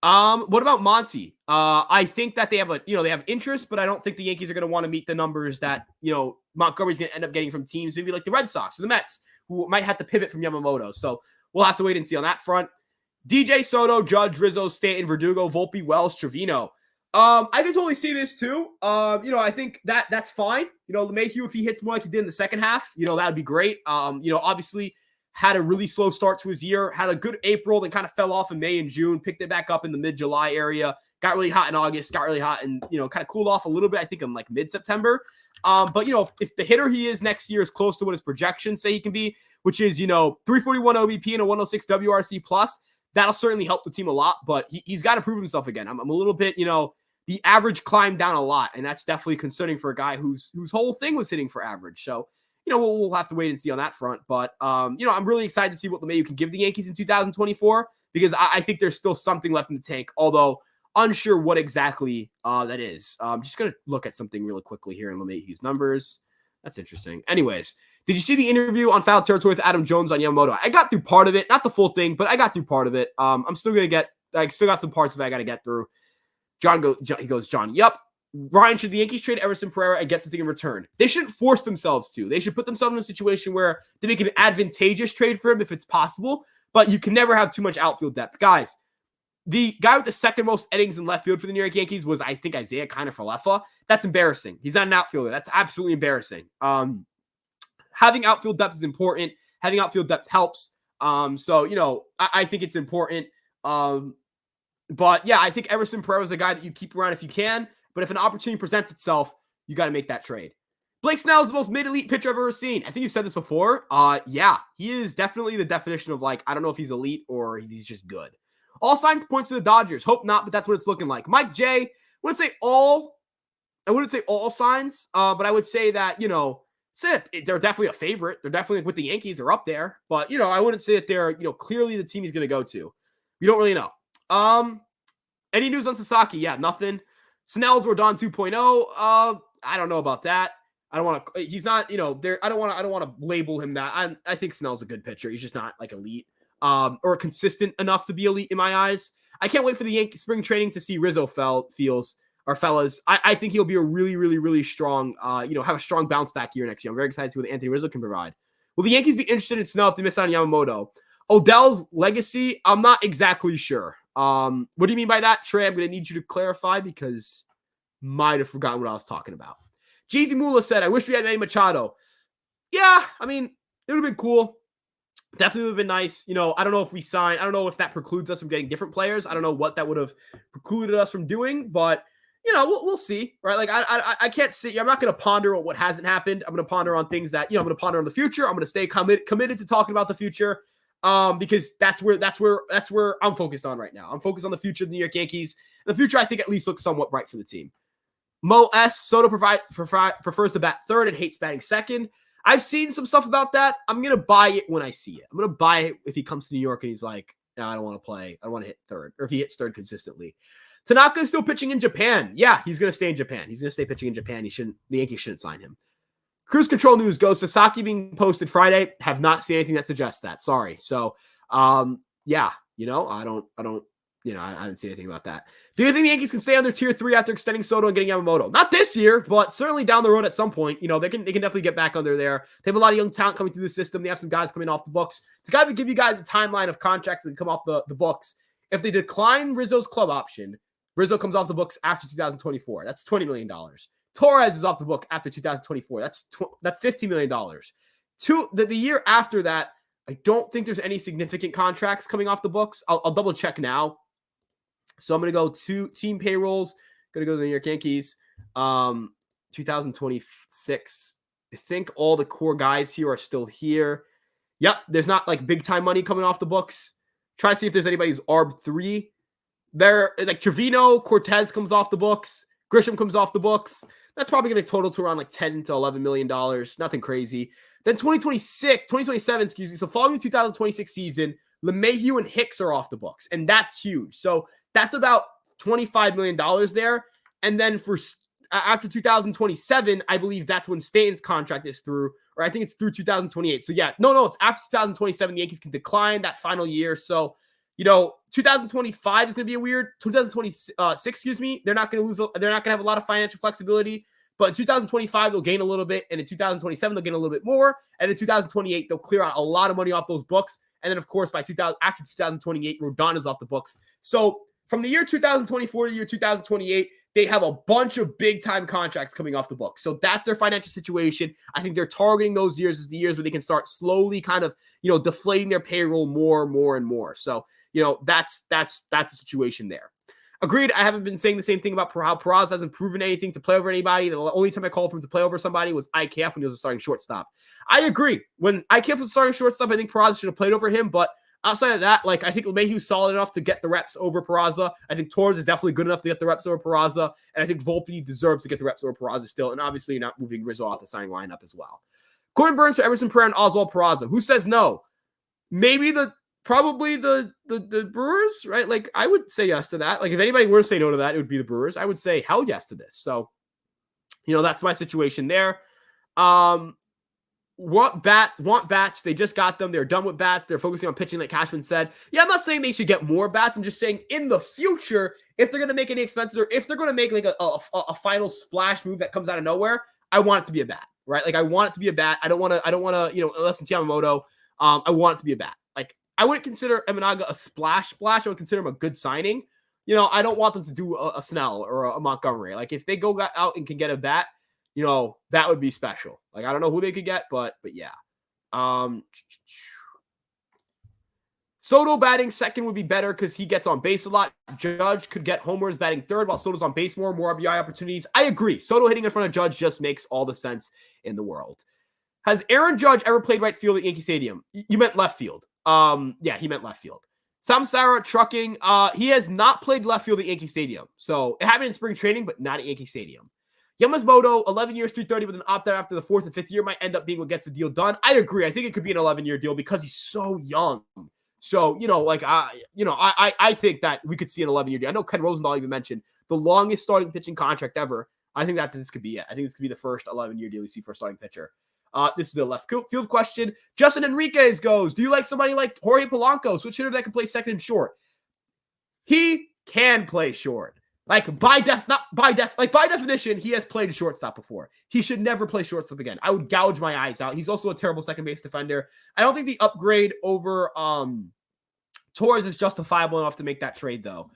What about Monty? I think that they have they have interest, but I don't think the Yankees are going to want to meet the numbers that, Montgomery's going to end up getting from teams, maybe like the Red Sox or the Mets, who might have to pivot from Yamamoto. So we'll have to wait and see on that front. DJ, Soto, Judge, Rizzo, Stanton, Verdugo, Volpe, Wells, Trevino. I can totally see this too. I think that's fine. LeMahieu, if he hits more like he did in the second half, that would be great. Obviously had a really slow start to his year, had a good April, then kind of fell off in May and June, picked it back up in the mid-July area, got really hot in August, got really hot and, kind of cooled off a little bit, I think in like mid-September. But if the hitter he is next year is close to what his projections say he can be, which is, 341 OBP and a 106 WRC plus, that'll certainly help the team a lot, but he's got to prove himself again. I'm a little bit, the average climbed down a lot, and that's definitely concerning for a guy whose whole thing was hitting for average. So, we'll have to wait and see on that front. But, I'm really excited to see what LeMahieu can give the Yankees in 2024 because I think there's still something left in the tank, although unsure what exactly that is. I'm just going to look at something really quickly here in LeMahieu's numbers. That's interesting. Anyways, did you see the interview on Foul Territory with Adam Jones on Yamamoto? I got through part of it, not the full thing, but I got through part of it. I'm still going to get, still got some parts of it I got to get through. John, yep. Ryan, should the Yankees trade Everson Pereira and get something in return? They shouldn't force themselves to. They should put themselves in a situation where they make an advantageous trade for him if it's possible, but you can never have too much outfield depth. Guys, the guy with the second most innings in left field for the New York Yankees was, I think, Isaiah Kiner-Falefa. That's embarrassing. He's not an outfielder. That's absolutely embarrassing. Having outfield depth is important. Having outfield depth helps. So, I think it's important. But yeah, I think Everson Pereira is a guy that you keep around if you can. But if an opportunity presents itself, you got to make that trade. Blake Snell is the most mid-elite pitcher I've ever seen. I think you've said this before. Yeah, he is definitely the definition of I don't know if he's elite or he's just good. All signs point to the Dodgers. Hope not, but that's what it's looking like. Mike J, I wouldn't say all signs, but I would say that, they're definitely a favorite. They're definitely with the Yankees. They're up there. But, I wouldn't say that they're, clearly the team he's going to go to. We don't really know. Any news on Sasaki? Yeah, nothing. Snell's Rodon 2.0. I don't know about that. I don't want to. He's not. There. I don't want to label him that. I think Snell's a good pitcher. He's just not elite, or consistent enough to be elite in my eyes. I can't wait for the Yankee spring training to see Rizzo fellas. I think he'll be a really, really, really strong. Have a strong bounce back year next year. I'm very excited to see what Anthony Rizzo can provide. Will the Yankees be interested in Snell if they miss out on Yamamoto? Odell's legacy, I'm not exactly sure. What do you mean by that, Trey? I'm going to need you to clarify because might have forgotten what I was talking about. Jeezy Mula said, I wish we had Manny Machado. Yeah, I mean, it would have been cool. Definitely would have been nice. I don't know if we sign. I don't know if that precludes us from getting different players. I don't know what that would have precluded us from doing, but, we'll see, right? I can't sit. I'm not going to ponder on what hasn't happened. I'm going to ponder on things that, I'm going to ponder on the future. I'm going to stay committed to talking about the future. Because that's where I'm focused on right now. I'm focused on the future of the New York Yankees. The future, I think, at least looks somewhat bright for the team. Mo S. Soto prefers to bat third and hates batting second. I've seen some stuff about that. I'm going to buy it when I see it. I'm going to buy it if he comes to New York and he's like, no, I don't want to play. I want to hit third. Or if he hits third consistently. Tanaka is still pitching in Japan. Yeah, he's going to stay in Japan. He's going to stay pitching in Japan. The Yankees shouldn't sign him. Cruise Control news goes Sasaki being posted Friday. Have not seen anything that suggests that. Sorry. So, yeah, I don't, I didn't see anything about that. Do you think the Yankees can stay under tier 3 after extending Soto and getting Yamamoto? Not this year, but certainly down the road at some point. They can definitely get back under there. They have a lot of young talent coming through the system. They have some guys coming off the books. To kind of give you guys a timeline of contracts that come off the books, if they decline Rizzo's club option, Rizzo comes off the books after 2024. That's $20 million. Torres is off the book after 2024. That's $15 million. The year after that, I don't think there's any significant contracts coming off the books. I'll double check now. So I'm going to go to team payrolls. Going to go to the New York Yankees. 2026. I think all the core guys here are still here. Yep, there's not like big time money coming off the books. Try to see if there's anybody who's ARB3. There, like Trevino, Cortez comes off the books. Grisham comes off the books. That's probably going to total to around like $10 to $11 million. Nothing crazy. Then 2027, excuse me. So following the 2026 season, LeMahieu and Hicks are off the books. And that's huge. So that's about $25 million there. And then for after 2027, I believe that's when Stanton's contract is through, or I think it's through 2028. So yeah, no, it's after 2027. The Yankees can decline that final year. So 2025 is going to be a weird 2026, excuse me. They're not going to have a lot of financial flexibility, but in 2025, they'll gain a little bit. And in 2027, they'll gain a little bit more. And in 2028, they'll clear out a lot of money off those books. And then of course, after 2028, Rodon is off the books. So from the year 2024 to year 2028, they have a bunch of big time contracts coming off the books. So that's their financial situation. I think they're targeting those years as the years where they can start slowly kind of, deflating their payroll more and more. So, that's the situation there. Agreed. I haven't been saying the same thing about how Peraza hasn't proven anything to play over anybody. The only time I called for him to play over somebody was IKF when he was a starting shortstop. I agree. When IKF was a starting shortstop, I think Peraza should have played over him, but outside of that, I think LeMahieu's solid enough to get the reps over Peraza. I think Torres is definitely good enough to get the reps over Peraza. And I think Volpe deserves to get the reps over Peraza still. And obviously, you're not moving Rizzo off the starting lineup as well. Corbin Burns for Emerson Pereira and Oswald Peraza. Who says no? Maybe probably the Brewers, right? I would say yes to that. If anybody were to say no to that, it would be the Brewers. I would say hell yes to this. So, that's my situation there. Want bats. They just got them. They're done with bats. They're focusing on pitching, like Cashman said. Yeah, I'm not saying they should get more bats. I'm just saying in the future, if they're going to make any expenses or if they're going to make a final splash move that comes out of nowhere, I want it to be a bat, right? I want it to be a bat. I don't want to, unless it's Yamamoto, I want it to be a bat. I wouldn't consider Eminaga a splash. I would consider him a good signing. I don't want them to do a Snell or a Montgomery. If they go out and can get a bat, that would be special. I don't know who they could get, but yeah. Soto batting second would be better because he gets on base a lot. Judge could get homers batting third while Soto's on base more RBI opportunities. I agree. Soto hitting in front of Judge just makes all the sense in the world. Has Aaron Judge ever played right field at Yankee Stadium? You meant left field. Yeah, he meant left field. Samsara Trucking. He has not played left field at Yankee Stadium. So it happened in spring training, but not at Yankee Stadium. Yamamoto, 11 years, 330 with an opt-out after the 4th and 5th year might end up being what gets the deal done. I agree. I think it could be an 11-year deal because he's so young. So, I think that we could see an 11-year deal. I know Ken Rosenthal even mentioned the longest starting pitching contract ever. I think that this could be it. I think this could be the first 11-year deal we see for a starting pitcher. This is the left field question. Justin Enriquez goes, do you like somebody like Jorge Polanco, switch hitter that can play second and short? He can play short. By definition, he has played shortstop before. He should never play shortstop again. I would gouge my eyes out. He's also a terrible second base defender. I don't think the upgrade over Torres is justifiable enough to make that trade, though.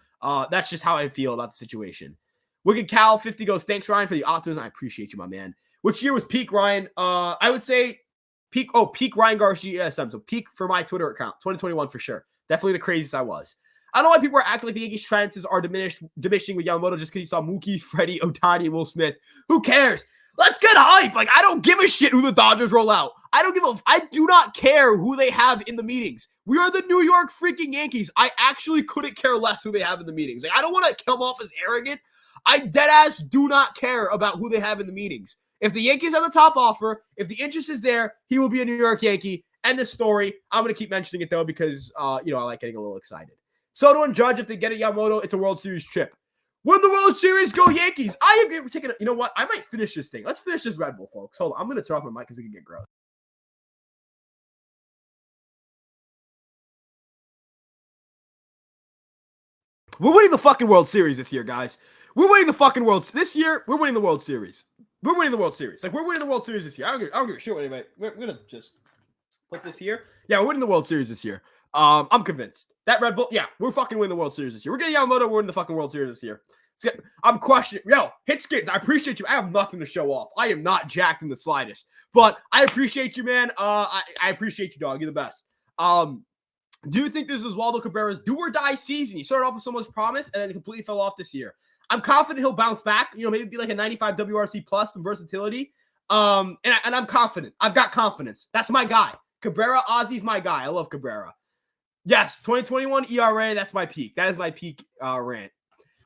That's just how I feel about the situation. Wicked Cal 50 goes, thanks, Ryan, for the optimism. I appreciate you, my man. Which year was peak Ryan? I would say peak Ryan Garcia ESM. So peak for my Twitter account, 2021 for sure. Definitely the craziest I was. I don't know why people are acting like the Yankees' chances are diminishing with Yamamoto just because he saw Mookie, Freddie, Ohtani, Will Smith. Who cares? Let's get hype. I don't give a shit who the Dodgers roll out. I do not care who they have in the meetings. We are the New York freaking Yankees. I actually couldn't care less who they have in the meetings. I don't want to come off as arrogant. I deadass do not care about who they have in the meetings. If the Yankees have the top offer, if the interest is there, he will be a New York Yankee. End of story. I'm going to keep mentioning it, though, because, I like getting a little excited. Soto and Judge, if they get a Yamamoto, it's a World Series trip. Win the World Series, go Yankees. I agree. We're taking you know what? I might finish this thing. Let's finish this Red Bull, folks. Hold on. I'm going to turn off my mic because it can get gross. We're winning the fucking World Series this year, guys. We're winning the fucking this year. We're winning the World Series. We're winning the World Series. Like, we're winning the World Series this year. I don't give a shit anyway. We're gonna just put this here. Yeah, we're winning the World Series this year. I'm convinced. That Red Bull, yeah, we're fucking winning the World Series this year. We're getting Yamamoto, we're winning the fucking World Series this year. I'm questioning. Yo, Hit Skins, I appreciate you. I have nothing to show off. I am not jacked in the slightest. But I appreciate you, man. I appreciate you, dog. You're the best. Do you think this is Waldo Cabrera's do or die season? He started off with so much promise and then completely fell off this year. I'm confident he'll bounce back. You know, maybe be like a 95 WRC plus, some versatility. And I'm confident. I've got confidence. That's my guy. Cabrera, Ozzy's my guy. I love Cabrera. Yes, 2021 ERA. That's my peak. That is my peak rant.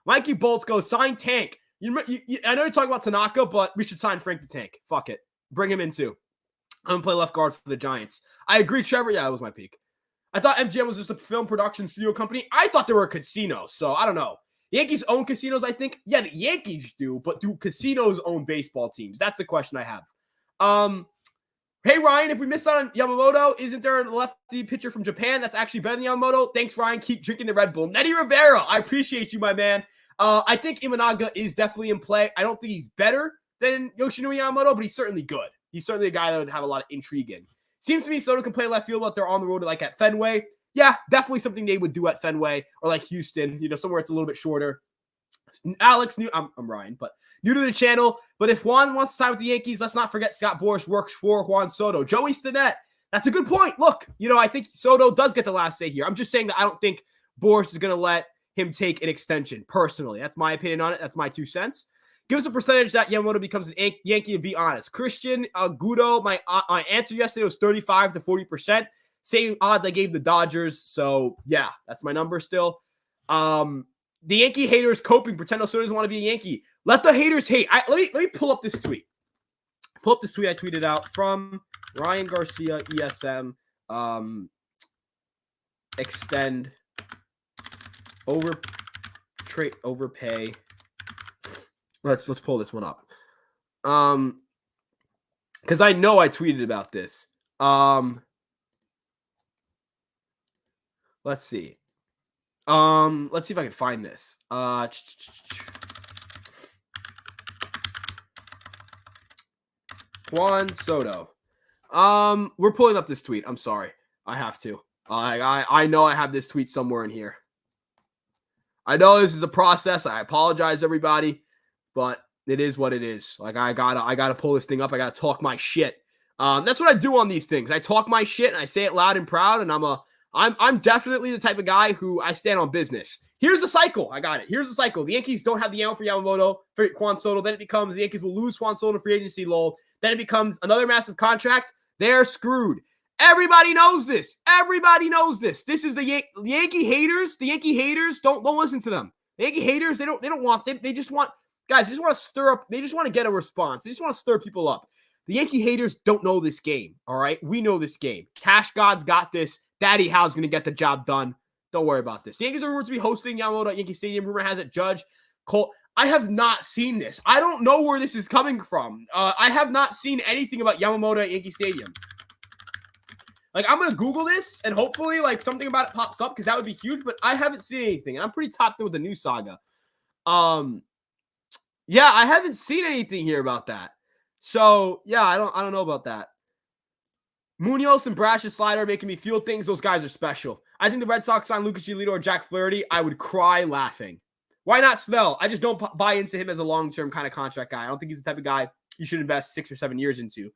Mikey Bolts goes, sign Tank. I know you're talking about Tanaka, but we should sign Frank the Tank. Fuck it. Bring him in too. I'm going to play left guard for the Giants. I agree, Trevor. Yeah, that was my peak. I thought MGM was just a film production studio company. I thought they were a casino, so I don't know. Yankees own casinos, I think. Yeah, the Yankees do, but do casinos own baseball teams? That's the question I have. Hey, Ryan, if we missed out on Yamamoto, isn't there a lefty pitcher from Japan that's actually better than Yamamoto? Thanks, Ryan. Keep drinking the Red Bull. Nettie Rivera, I appreciate you, my man. I think Imanaga is definitely in play. I don't think he's better than Yoshinobu Yamamoto, but he's certainly good. He's certainly a guy that would have a lot of intrigue in. Seems to me Soto can play left field, but they're on the road like at Fenway. Yeah, definitely something they would do at Fenway or like Houston, you know, somewhere it's a little bit shorter. Alex, I'm Ryan, but new to the channel. But if Juan wants to sign with the Yankees, let's not forget Scott Boras works for Juan Soto. Joey Stinnett, that's a good point. Look, you know, I think Soto does get the last say here. I'm just saying that I don't think Boras is going to let him take an extension, personally. That's my opinion on it. That's my 2 cents. Give us a percentage that Yamamoto becomes an Yankee, and be honest. Christian Gudo, my answer yesterday was 35 to 40%. Same odds I gave the Dodgers. So, yeah, that's my number still. The Yankee haters coping. Pretend Soto doesn't want to be a Yankee. Let the haters hate. Let me pull up this tweet. Pull up this tweet I tweeted out from Ryan Garcia, ESM. Extend. Overpay. Let's pull this one up. Because I know I tweeted about this. Let's see. Let's see if I can find this. Juan Soto. We're pulling up this tweet. I'm sorry. I have to. I know I have this tweet somewhere in here. I know this is a process. I apologize, everybody, but it is what it is. Like, I gotta pull this thing up. I gotta talk my shit. That's what I do on these things. I talk my shit and I say it loud and proud. And I'm definitely the type of guy who I stand on business. Here's the cycle. I got it. Here's the cycle. The Yankees don't have the ammo for Yamamoto, for Juan Soto. Then it becomes the Yankees will lose Juan Soto to free agency, lol. Then it becomes another massive contract. They're screwed. Everybody knows this. Everybody knows this. This is the Yankee haters. The Yankee haters, don't listen to them. The Yankee haters, they don't want them. They just want, guys, they just want to stir up. They just want to get a response. They just want to stir people up. The Yankee haters don't know this game, all right? We know this game. Cash God's got this. Daddy Howe's going to get the job done. Don't worry about this. The Yankees are rumored to be hosting Yamamoto at Yankee Stadium. Rumor has it Judge, Cole. I have not seen this. I don't know where this is coming from. I have not seen anything about Yamamoto at Yankee Stadium. Like, I'm going to Google this, and hopefully, like, something about it pops up, because that would be huge, but I haven't seen anything, and I'm pretty topped in with the news saga. Yeah, I haven't seen anything here about that. So, yeah, I don't know about that. Munoz and Brash's slider are making me feel things. Those guys are special. I think the Red Sox sign Lucas Giolito or Jack Flaherty. I would cry laughing. Why not Snell? I just don't buy into him as a long-term kind of contract guy. I don't think he's the type of guy you should invest 6 or 7 years into.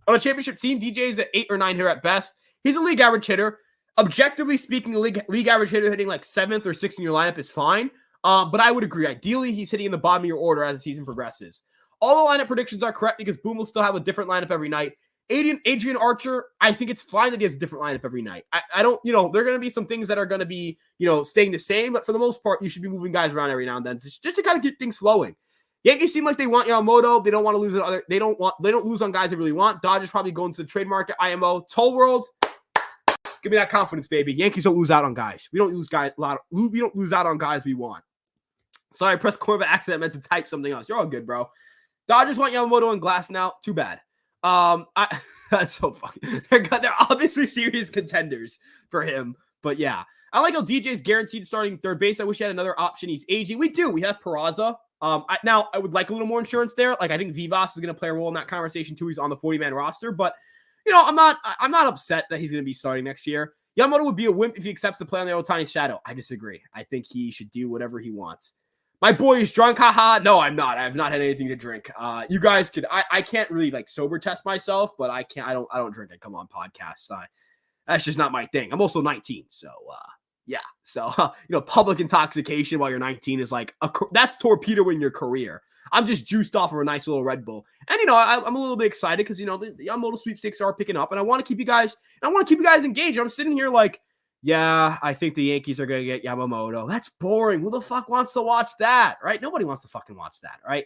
On a championship team, DJ is an 8 or 9 hitter at best. He's a league average hitter. Objectively speaking, a league average hitter hitting like 7th or 6th in your lineup is fine. But I would agree. Ideally, he's hitting in the bottom of your order as the season progresses. All the lineup predictions are correct because Boom will still have a different lineup every night. Adrian Archer, I think it's fine that he has a different lineup every night. I don't, there are going to be some things that are going to be, staying the same. But for the most part, you should be moving guys around every now and then just to kind of get things flowing. Yankees seem like they want Yamamoto. They don't want to lose on they don't lose on guys they really want. Dodgers probably going to the trade market. IMO, Toll World. Give me that confidence, baby. Yankees don't lose out on guys. We don't lose out on guys we want. Sorry, I pressed corner by accident. I meant to type something else. You're all good, bro. Dodgers want Yamamoto and Glass now. Too bad. That's so funny. They're obviously serious contenders for him. But yeah. I like how DJ's guaranteed starting third base. I wish he had another option. He's aging. We do. We have Peraza. Now, I would like a little more insurance there. Like, I think Vivas is going to play a role in that conversation too. He's on the 40-man roster. But, I'm not upset that he's going to be starting next year. Yamamoto would be a wimp if he accepts to play on the Ohtani shadow. I disagree. I think he should do whatever he wants. My boy is drunk, haha. No, I'm not. I have not had anything to drink. You guys could. I can't really like sober test myself, but I can't. I don't drink and come on podcasts. That's just not my thing. I'm also 19, so yeah. So public intoxication while you're 19 is like that's torpedoing your career. I'm just juiced off of a nice little Red Bull, and I'm a little bit excited because the Yamamoto sweepstakes are picking up, and I want to keep you guys. Engaged. I'm sitting here like, yeah, I think the Yankees are going to get Yamamoto. That's boring. Who the fuck wants to watch that, right? Nobody wants to fucking watch that, right?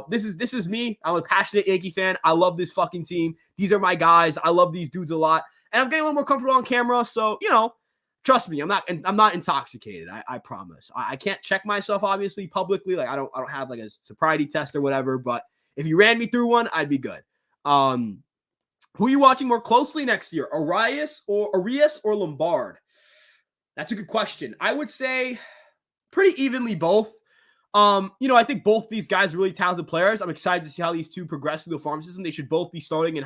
This is me. I'm a passionate Yankee fan. I love this fucking team. These are my guys. I love these dudes a lot, and I'm getting a little more comfortable on camera. So trust me, I'm not intoxicated. I promise. I can't check myself obviously publicly. Like I don't have like a sobriety test or whatever. But if you ran me through one, I'd be good. Who are you watching more closely next year? Arias or Lombard? That's a good question. I would say pretty evenly both. I think both these guys are really talented players. I'm excited to see how these two progress through the farm system. They should both be starting in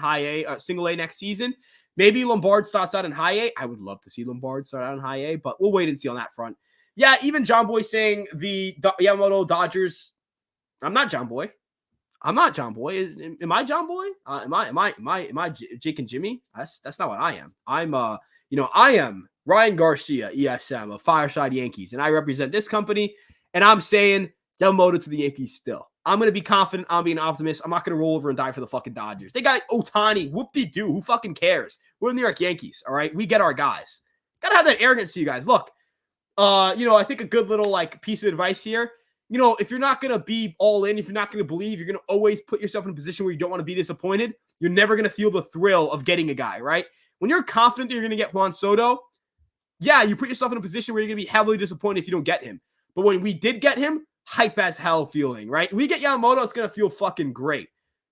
single A next season. Maybe Lombard starts out in high A. I would love to see Lombard start out in high A, but we'll wait and see on that front. Yeah, even John Boy saying the Yamamoto Dodgers. I'm not John Boy. Am I John Boy? Am I Jake and Jimmy? That's not what I am. I am Ryan Garcia, ESM of Fireside Yankees, and I represent this company. And I'm saying Yamamoto to the Yankees still. I'm going to be confident. I'm being an optimist. I'm not going to roll over and die for the fucking Dodgers. They got Ohtani. Whoop-de-doo. Who fucking cares? We're the New York Yankees, all right? We get our guys. Got to have that arrogance to you guys. Look, I think a good little, piece of advice here, if you're not going to be all in, if you're not going to believe, you're going to always put yourself in a position where you don't want to be disappointed. You're never going to feel the thrill of getting a guy, right? When you're confident that you're going to get Juan Soto, yeah, you put yourself in a position where you're going to be heavily disappointed if you don't get him. But when we did get him, hype as hell feeling, right? We get Yamamoto, it's going to feel fucking great.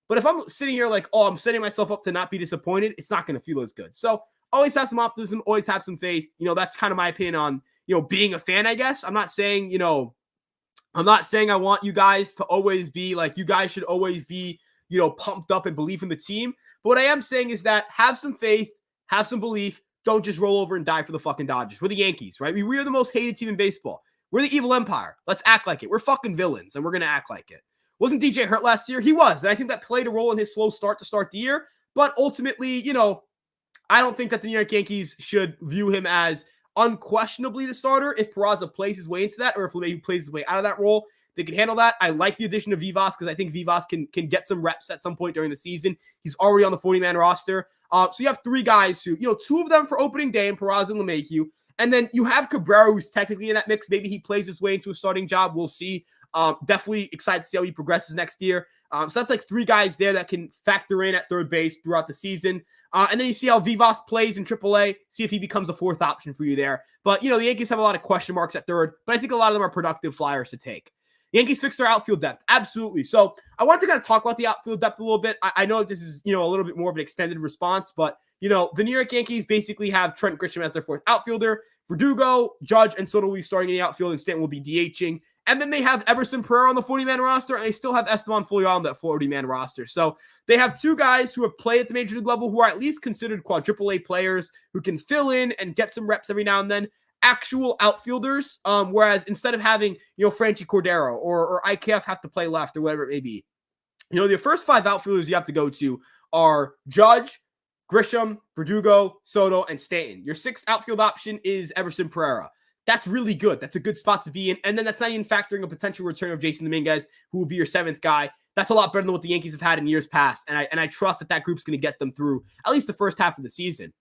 But if I'm sitting here like, I'm setting myself up to not be disappointed, it's not going to feel as good. So always have some optimism, always have some faith. That's kind of my opinion on, being a fan, I guess. I'm not saying I want you guys to always be like, you guys should always be, pumped up and believe in the team. But what I am saying is that have some faith, have some belief. Don't just roll over and die for the fucking Dodgers. We're the Yankees, right? We are the most hated team in baseball. We're the evil empire. Let's act like it. We're fucking villains, and we're going to act like it. Wasn't DJ hurt last year? He was, and I think that played a role in his slow start to start the year. But ultimately, I don't think that the New York Yankees should view him as unquestionably the starter. If Peraza plays his way into that, or if LeMahieu plays his way out of that role, they can handle that. I like the addition of Vivas because I think Vivas can get some reps at some point during the season. He's already on the 40-man roster. So you have three guys who, two of them for opening day in Peraza and LeMahieu. And then you have Cabrera, who's technically in that mix. Maybe he plays his way into a starting job. We'll see. Definitely excited to see how he progresses next year. So that's like three guys there that can factor in at third base throughout the season. And then you see how Vivas plays in AAA, see if he becomes a fourth option for you there. But, the Yankees have a lot of question marks at third, but I think a lot of them are productive flyers to take. The Yankees fixed their outfield depth. Absolutely. So I wanted to kind of talk about the outfield depth a little bit. I know this is, a little bit more of an extended response, but, the New York Yankees basically have Trent Grisham as their fourth outfielder. Verdugo, Judge, and Soto will be starting in the outfield, and Stanton will be DHing. And then they have Everson Pereira on the 40-man roster, and they still have Esteban Foliar on that 40-man roster. So they have two guys who have played at the major league level who are at least considered quadruple A players who can fill in and get some reps every now and then. Actual outfielders, whereas instead of having, Franchi Cordero or IKF have to play left or whatever it may be, the first five outfielders you have to go to are Judge, Grisham, Verdugo, Soto, and Stanton. Your sixth outfield option is Everson Pereira. That's really good. That's a good spot to be in. And then that's not even factoring a potential return of Jason Dominguez, who will be your seventh guy. That's a lot better than what the Yankees have had in years past. And I trust that group's going to get them through at least the first half of the season.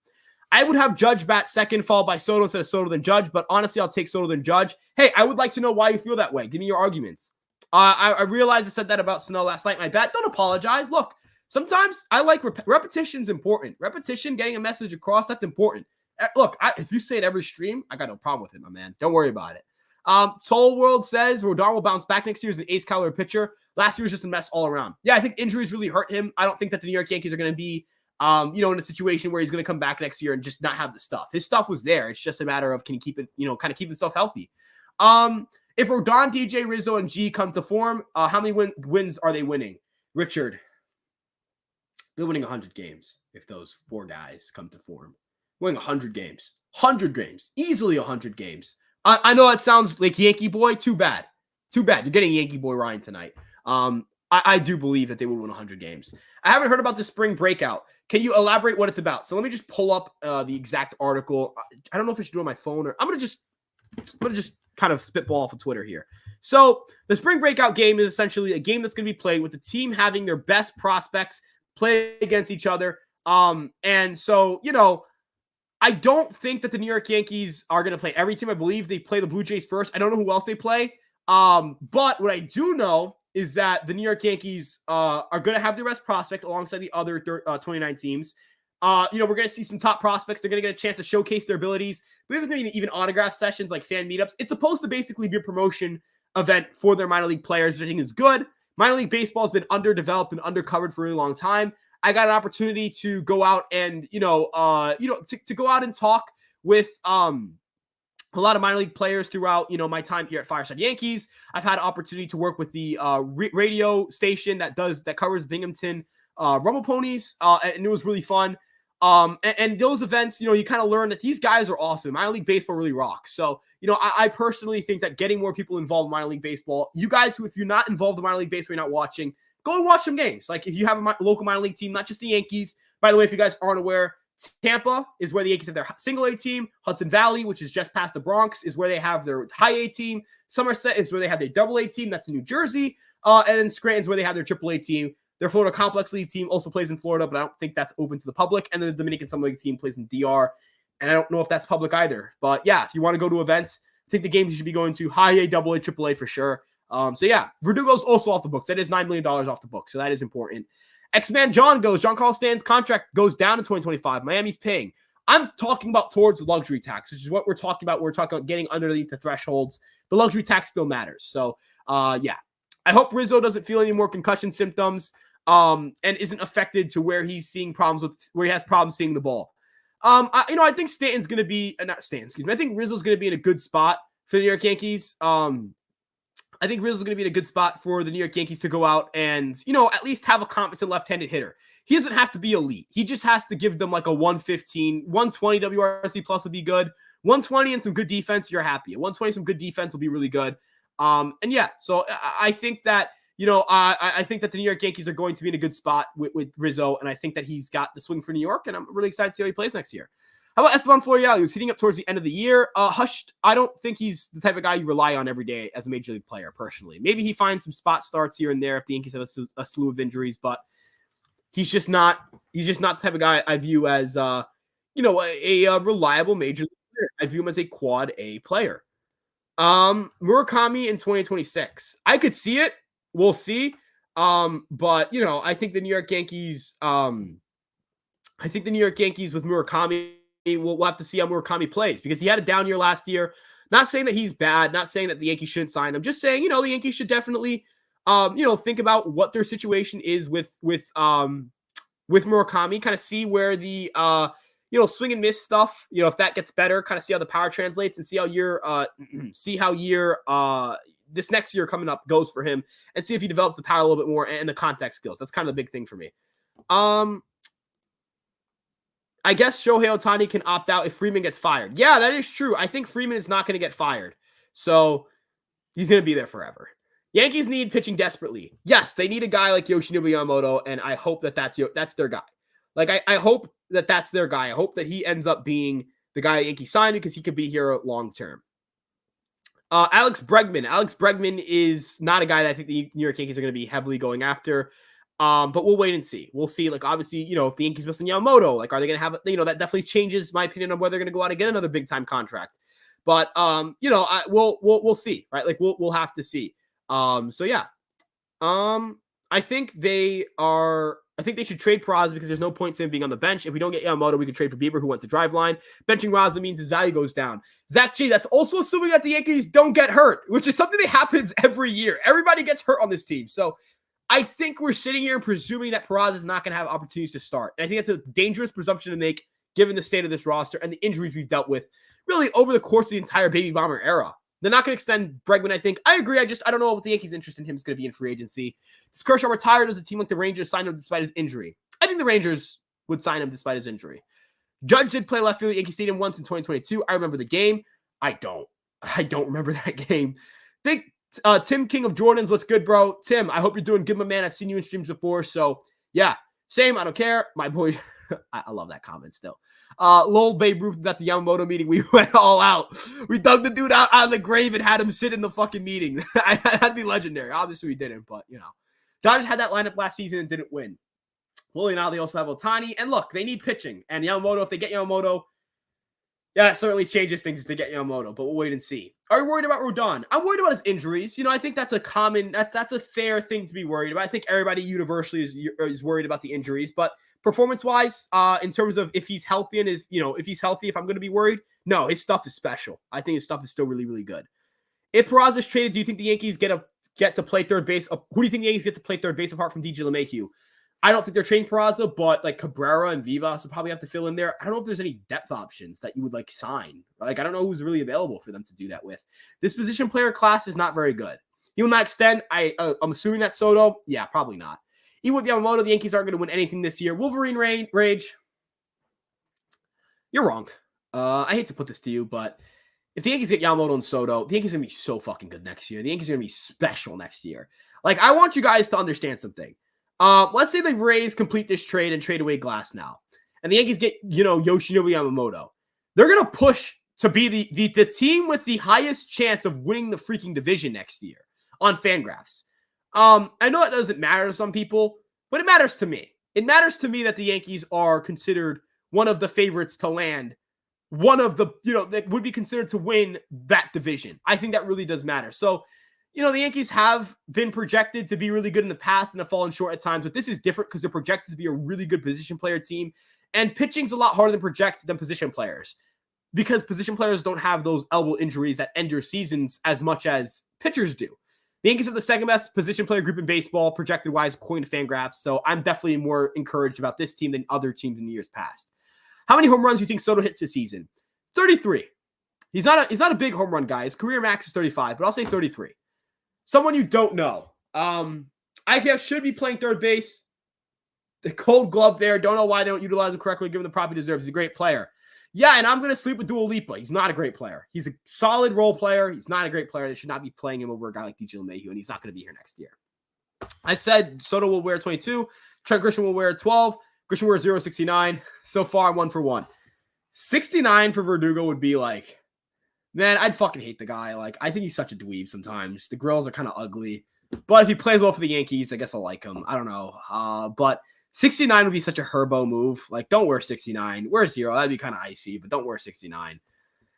I would have Judge bat second, followed by Soto instead of Soto than Judge. But honestly, I'll take Soto than Judge. Hey, I would like to know why you feel that way. Give me your arguments. I realized I said that about Sano last night. My bad. Don't apologize. Look, sometimes I like repetition's important. Repetition, getting a message across, that's important. Look, if you say it every stream, I got no problem with it, my man. Don't worry about it. Soul World says Rodar will bounce back next year as an ace caliber pitcher. Last year was just a mess all around. Yeah, I think injuries really hurt him. I don't think that the New York Yankees are going to be in a situation where he's going to come back next year and just not have the stuff. His stuff was there. It's just a matter of can he keep it, kind of keep himself healthy. If Rodon, DJ, Rizzo, and G come to form, how many wins are they winning? Richard, they're winning 100 games if those 4 guys come to form. Winning 100 games. 100 games. Easily 100 games. I know that sounds like Yankee boy. Too bad. You're getting Yankee boy Ryan tonight. I do believe that they will win 100 games. I haven't heard about the spring breakout. Can you elaborate what it's about? So let me just pull up the exact article. I don't know if I should do it on my phone or I'm gonna just kind of spitball off of Twitter here. So the spring breakout game is essentially a game that's going to be played with the team having their best prospects play against each other. And so, I don't think that the New York Yankees are going to play every team. I believe they play the Blue Jays first. I don't know who else they play. But what I do know is that the New York Yankees are going to have their best prospect alongside the other 29 teams. We're going to see some top prospects. They're going to get a chance to showcase their abilities. I believe there's going to be even autograph sessions like fan meetups. It's supposed to basically be a promotion event for their minor league players, which I think is good. Minor league baseball has been underdeveloped and undercovered for a really long time. I got an opportunity to go out and, to go out and talk with a lot of minor league players throughout, my time here at Fireside Yankees. I've had an opportunity to work with the radio station that covers Binghamton Rumble Ponies, and it was really fun. And those events, you kind of learn that these guys are awesome. Minor league baseball really rocks. So, I personally think that getting more people involved in minor league baseball, you guys who, if you're not involved in minor league baseball, you're not watching, go and watch some games. Like if you have a local minor league team, not just the Yankees. By the way, if you guys aren't aware, Tampa is where the Yankees have their single A team. Hudson Valley, which is just past the Bronx, is where they have their high A team. Somerset is where they have their double A team. That's in New Jersey. And then Scranton's where they have their triple A team. Their Florida Complex League team also plays in Florida, but I don't think that's open to the public. And then the Dominican Summer League team plays in DR. And I don't know if that's public either. But yeah, if you want to go to events, I think the games you should be going to high A, double A, triple A for sure. So yeah, Verdugo's also off the books. That is $9 million off the books. So that is important. X-Man John Giancarlo Stanton's contract goes down in 2025. Miami's paying. I'm talking about towards the luxury tax, which is what we're talking about. We're talking about getting underneath the thresholds. The luxury tax still matters. So yeah, I hope Rizzo doesn't feel any more concussion symptoms. And isn't affected to where he's seeing problems with where he has problems seeing the ball. I think Stanton's going to be not Stanton. Excuse me. I think Rizzo's going to be in a good spot for the New York Yankees. I think Rizzo's going to be in a good spot for the New York Yankees to go out and at least have a competent left-handed hitter. He doesn't have to be elite. He just has to give them like a 115, 120 WRC plus would be good. 120 and some good defense, you're happy. 120 some good defense will be really good. And yeah, so I think that. I think that the New York Yankees are going to be in a good spot with Rizzo, and I think that he's got the swing for New York, and I'm really excited to see how he plays next year. How about Esteban Florial? He was hitting up towards the end of the year. Hushed. I don't think he's the type of guy you rely on every day as a major league player, personally. Maybe he finds some spot starts here and there if the Yankees have a slew of injuries, but he's just not the type of guy I view as a reliable major league player. I view him as a quad A player. Murakami in 2026. I could see it. We'll see. But I think the New York Yankees, with Murakami, we'll have to see how Murakami plays because he had a down year last year. Not saying that he's bad, not saying that the Yankees shouldn't sign him. Just saying, the Yankees should definitely, think about what their situation is with Murakami, kind of see where the, swing and miss stuff, if that gets better, kind of see how the power translates and see how this next year coming up goes for him and see if he develops the power a little bit more and the contact skills. That's kind of the big thing for me. I guess Shohei Ohtani can opt out if Freeman gets fired. Yeah, that is true. I think Freeman is not going to get fired. So he's going to be there forever. Yankees need pitching desperately. Yes, they need a guy like Yoshinobu Yamamoto, and I hope that that's their guy. Like, I hope that that's their guy. I hope that he ends up being the guy Yankees signed because he could be here long term. Alex Bregman. Alex Bregman is not a guy that I think the New York Yankees are going to be heavily going after. But we'll wait and see. We'll see. Like, obviously, if the Yankees missing Yamamoto, like, are they going to have, that definitely changes my opinion on whether they're going to go out and get another big time contract. But, we'll see, right? Like, we'll have to see. So yeah. I think they should trade Peraza because there's no point to him being on the bench. If we don't get Yamamoto, we can trade for Bieber, who went to Driveline. Benching Raza means his value goes down. Zach G, that's also assuming that the Yankees don't get hurt, which is something that happens every year. Everybody gets hurt on this team. So I think we're sitting here presuming that Peraza is not going to have opportunities to start. And I think that's a dangerous presumption to make given the state of this roster and the injuries we've dealt with really over the course of the entire Baby Bomber era. They're not going to extend Bregman, I think. I agree. I don't know what the Yankees' interest in him is going to be in free agency. Does Kershaw retire? Does a team like the Rangers sign him despite his injury? I think the Rangers would sign him despite his injury. Judge did play left field at Yankee Stadium once in 2022. I remember the game. I don't remember that game. Think Tim King of Jordans. What's good, bro? Tim, I hope you're doing good, my man. I've seen you in streams before. So, yeah, same. I don't care. My boy, I love that comment still. Lowell Babe Ruth at the Yamamoto meeting. We went all out. We dug the dude out of the grave and had him sit in the fucking meeting. That'd be legendary. Obviously, we didn't, but, Dodgers had that lineup last season and didn't win. Well, now they also have Ohtani. And look, they need pitching. And Yamamoto, if they get Yamamoto, yeah, it certainly changes things if they get Yamamoto, but we'll wait and see. Are you worried about Rodon? I'm worried about his injuries. I think that's a fair thing to be worried about. I think everybody universally is worried about the injuries, but performance-wise, in terms of if he's healthy and if I'm going to be worried, no, his stuff is special. I think his stuff is still really, really good. If Peraza is traded, do you think the Yankees get to play third base? Who do you think the Yankees get to play third base apart from DJ LeMahieu? I don't think they're trading Peraza, but like Cabrera and Vivas will probably have to fill in there. I don't know if there's any depth options that you would sign. I don't know who's really available for them to do that with. This position player class is not very good. He will not extend. I'm assuming that's Soto. Yeah, probably not. Even with Yamamoto, the Yankees aren't going to win anything this year. Wolverine Rage. You're wrong. I hate to put this to you, but if the Yankees get Yamamoto and Soto, the Yankees are going to be so fucking good next year. The Yankees are going to be special next year. I want you guys to understand something. Let's say the Rays complete this trade and trade away Glass now. And the Yankees get, Yoshinobu Yamamoto. They're going to push to be the team with the highest chance of winning the freaking division next year on Fangraphs. I know it doesn't matter to some people, but it matters to me. It matters to me that the Yankees are considered one of the favorites to land. One of the, that would be considered to win that division. I think that really does matter. So, the Yankees have been projected to be really good in the past and have fallen short at times, but this is different because they're projected to be a really good position player team. And pitching's a lot harder than position players because position players don't have those elbow injuries that end your seasons as much as pitchers do. The Yankees have the second best position player group in baseball, projected-wise, according to Fangraphs. So I'm definitely more encouraged about this team than other teams in the years past. How many home runs do you think Soto hits this season? 33. He's not a big home run guy. His career max is 35, but I'll say 33. Someone you don't know. I guess should be playing third base. The Gold Glove there. Don't know why they don't utilize him correctly, given the prop he deserves. He's a great player. Yeah, and I'm going to sleep with Dua Lipa. He's not a great player. He's a solid role player. He's not a great player. They should not be playing him over a guy like DJ LeMahieu, and he's not going to be here next year. I said Soto will wear 22. Trent Grisham will wear 12. Grisham wears 0.69. So far, 1 for 1. 69 for Verdugo would be man, I'd fucking hate the guy. I think he's such a dweeb sometimes. The grills are kind of ugly. But if he plays well for the Yankees, I guess I'll like him. I don't know. But 69 would be such a Herbo move. Don't wear 69. Wear 0. That'd be kind of icy, but don't wear 69.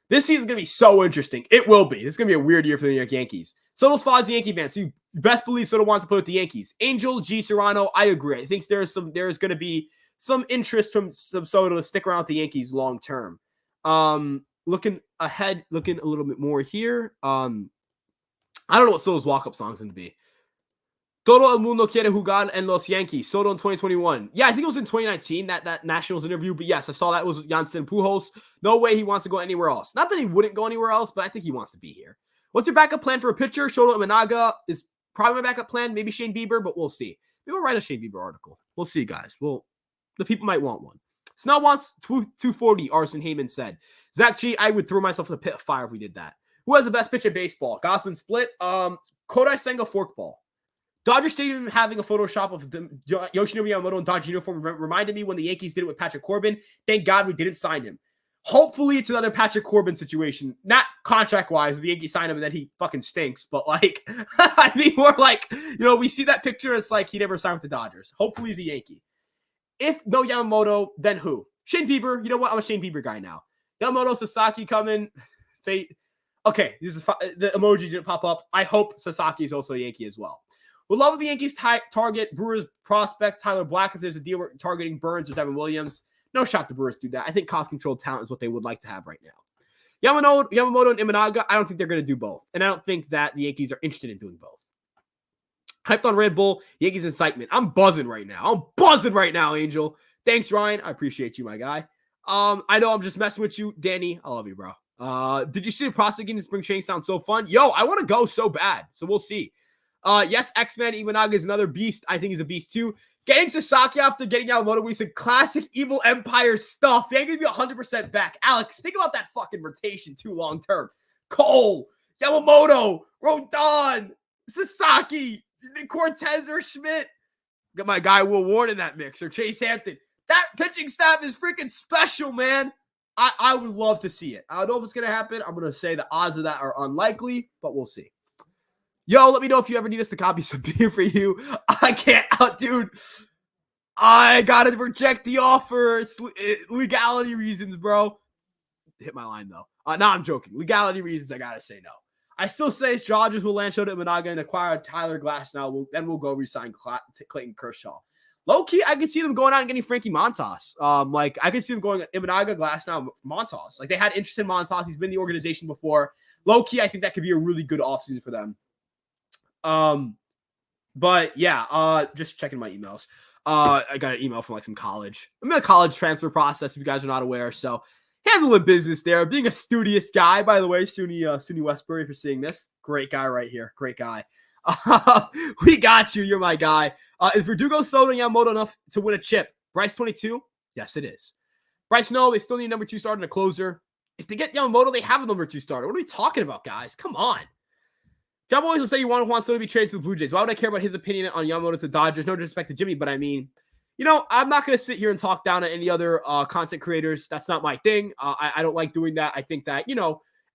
This season's going to be so interesting. It will be. This is going to be a weird year for the New York Yankees. Soto's father's the Yankee fan, so you best believe Soto wants to play with the Yankees. Angel G. Serrano, I agree. I think there's going to be some interest from Soto to stick around with the Yankees long term. Looking ahead, looking a little bit more here. I don't know what Soto's walk-up song's going to be. Todo el mundo quiere jugar en los Yankees. Soto in 2021. Yeah, I think it was in 2019, that Nationals interview. But yes, I saw that was with Jansen Pujols. No way he wants to go anywhere else. Not that he wouldn't go anywhere else, but I think he wants to be here. What's your backup plan for a pitcher? Shoto Imanaga is probably my backup plan. Maybe Shane Bieber, but we'll see. Maybe we'll write a Shane Bieber article. We'll see, guys. The people might want one. Snell wants 240, Arson Heyman said. Zach G, I would throw myself in a pit of fire if we did that. Who has the best pitch in baseball? Gausman split. Kodai Senga forkball. Dodger Stadium having a Photoshop of Yoshinobu Yamamoto in Dodger uniform reminded me when the Yankees did it with Patrick Corbin. Thank God we didn't sign him. Hopefully it's another Patrick Corbin situation. Not contract-wise, the Yankees sign him and then he fucking stinks. But I mean more we see that picture, it's he never signed with the Dodgers. Hopefully he's a Yankee. If no Yamamoto, then who? Shane Bieber. You know what? I'm a Shane Bieber guy now. Yamamoto, Sasaki coming. Okay, the emojis didn't pop up. I hope Sasaki is also a Yankee as well. Would love if the Yankees target Brewers prospect Tyler Black if there's a deal targeting Burns or Devin Williams. No shot the Brewers do that. I think cost-controlled talent is what they would like to have right now. Yamamoto and Imanaga, I don't think they're going to do both. And I don't think that the Yankees are interested in doing both. Hyped on Red Bull, Yankees incitement. I'm buzzing right now, Angel. Thanks, Ryan. I appreciate you, my guy. I know I'm just messing with you, Danny. I love you, bro. Did you see the prospect game in spring training sound so fun? Yo, I want to go so bad. So we'll see. Yes, X-Men Imanaga is another beast. I think he's a beast too. Getting Sasaki after getting Yamamoto, we said classic Evil Empire stuff. Yankees be 100% back. Alex, think about that fucking rotation too long term. Cole, Yamamoto, Rodon, Sasaki, Cortez or Schmidt. Got my guy Will Warren in that mix, or Chase Hampton. That pitching staff is freaking special, man. I would love to see it. I don't know if it's going to happen. I'm going to say the odds of that are unlikely, but we'll see. Yo, let me know if you ever need us to copy some beer for you. I can't out, dude. I got to reject the offer. It's legality reasons, bro. Hit my line, though. No, I'm joking. Legality reasons, I got to say no. I still say Dodgers will land show to Imanaga and acquire Tyler Glasnow. Then we'll go resign Clayton Kershaw. Low-key, I could see them going out and getting Frankie Montas. I could see them going Imanaga, Glasnow, Montas. Like, they had interest in Montas. He's been in the organization before. Low-key, I think that could be a really good offseason for them. But yeah, just checking my emails. I got an email from like some college. I'm in a college transfer process, if you guys are not aware. So handling business there. Being a studious guy, by the way, SUNY Westbury, if you're seeing this. Great guy right here. Great guy. We got you. You're my guy. Is Verdugo, Soto, and Yamamoto enough to win a chip? Bryce 22? Yes, it is. Bryce, no, they still need a number 2 starter and a closer. If they get Yamamoto, they have a number 2 starter. What are we talking about, guys? Come on. John Boys will say you want Juan Soto to be traded to the Blue Jays. Why would I care about his opinion on Yamamoto to the Dodgers? No disrespect to Jimmy, but I mean, I'm not going to sit here and talk down at any other content creators. That's not my thing. I don't like doing that. I think that,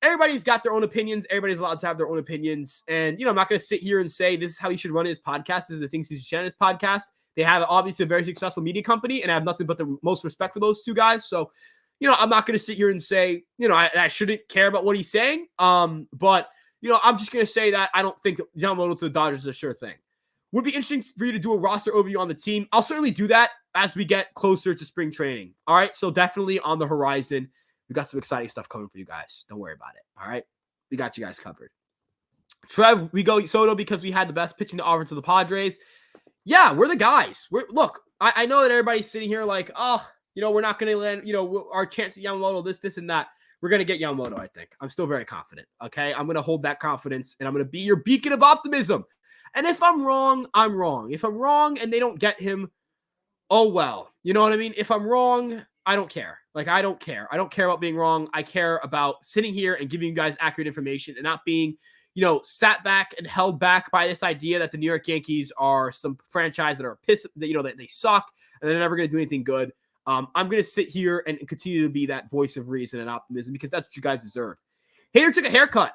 everybody's got their own opinions. Everybody's allowed to have their own opinions. And, I'm not going to sit here and say this is how he should run his podcast. This is the things he should share in his podcast. They have obviously a very successful media company, and I have nothing but the most respect for those two guys. So, I'm not going to sit here and say, I shouldn't care about what he's saying. But I'm just going to say that I don't think Yamamoto to the Dodgers is a sure thing. Would be interesting for you to do a roster overview on the team. I'll certainly do that as we get closer to spring training. All right. So definitely on the horizon. We got some exciting stuff coming for you guys. Don't worry about it. All right. We got you guys covered. Trev, we go Soto because we had the best pitching to offer to the Padres. Yeah, we're the guys. Look, I know that everybody's sitting here like, we're not going to land, our chance at Yamamoto, this, and that. We're going to get Yamamoto, I think. I'm still very confident, okay? I'm going to hold that confidence, and I'm going to be your beacon of optimism. And if I'm wrong, I'm wrong. If I'm wrong and they don't get him, oh, well. You know what I mean? If I'm wrong, I don't care. I don't care. I don't care about being wrong. I care about sitting here and giving you guys accurate information and not being, sat back and held back by this idea that the New York Yankees are some franchise that are pissed, that they suck and they're never going to do anything good. I'm going to sit here and continue to be that voice of reason and optimism because that's what you guys deserve. Hater took a haircut.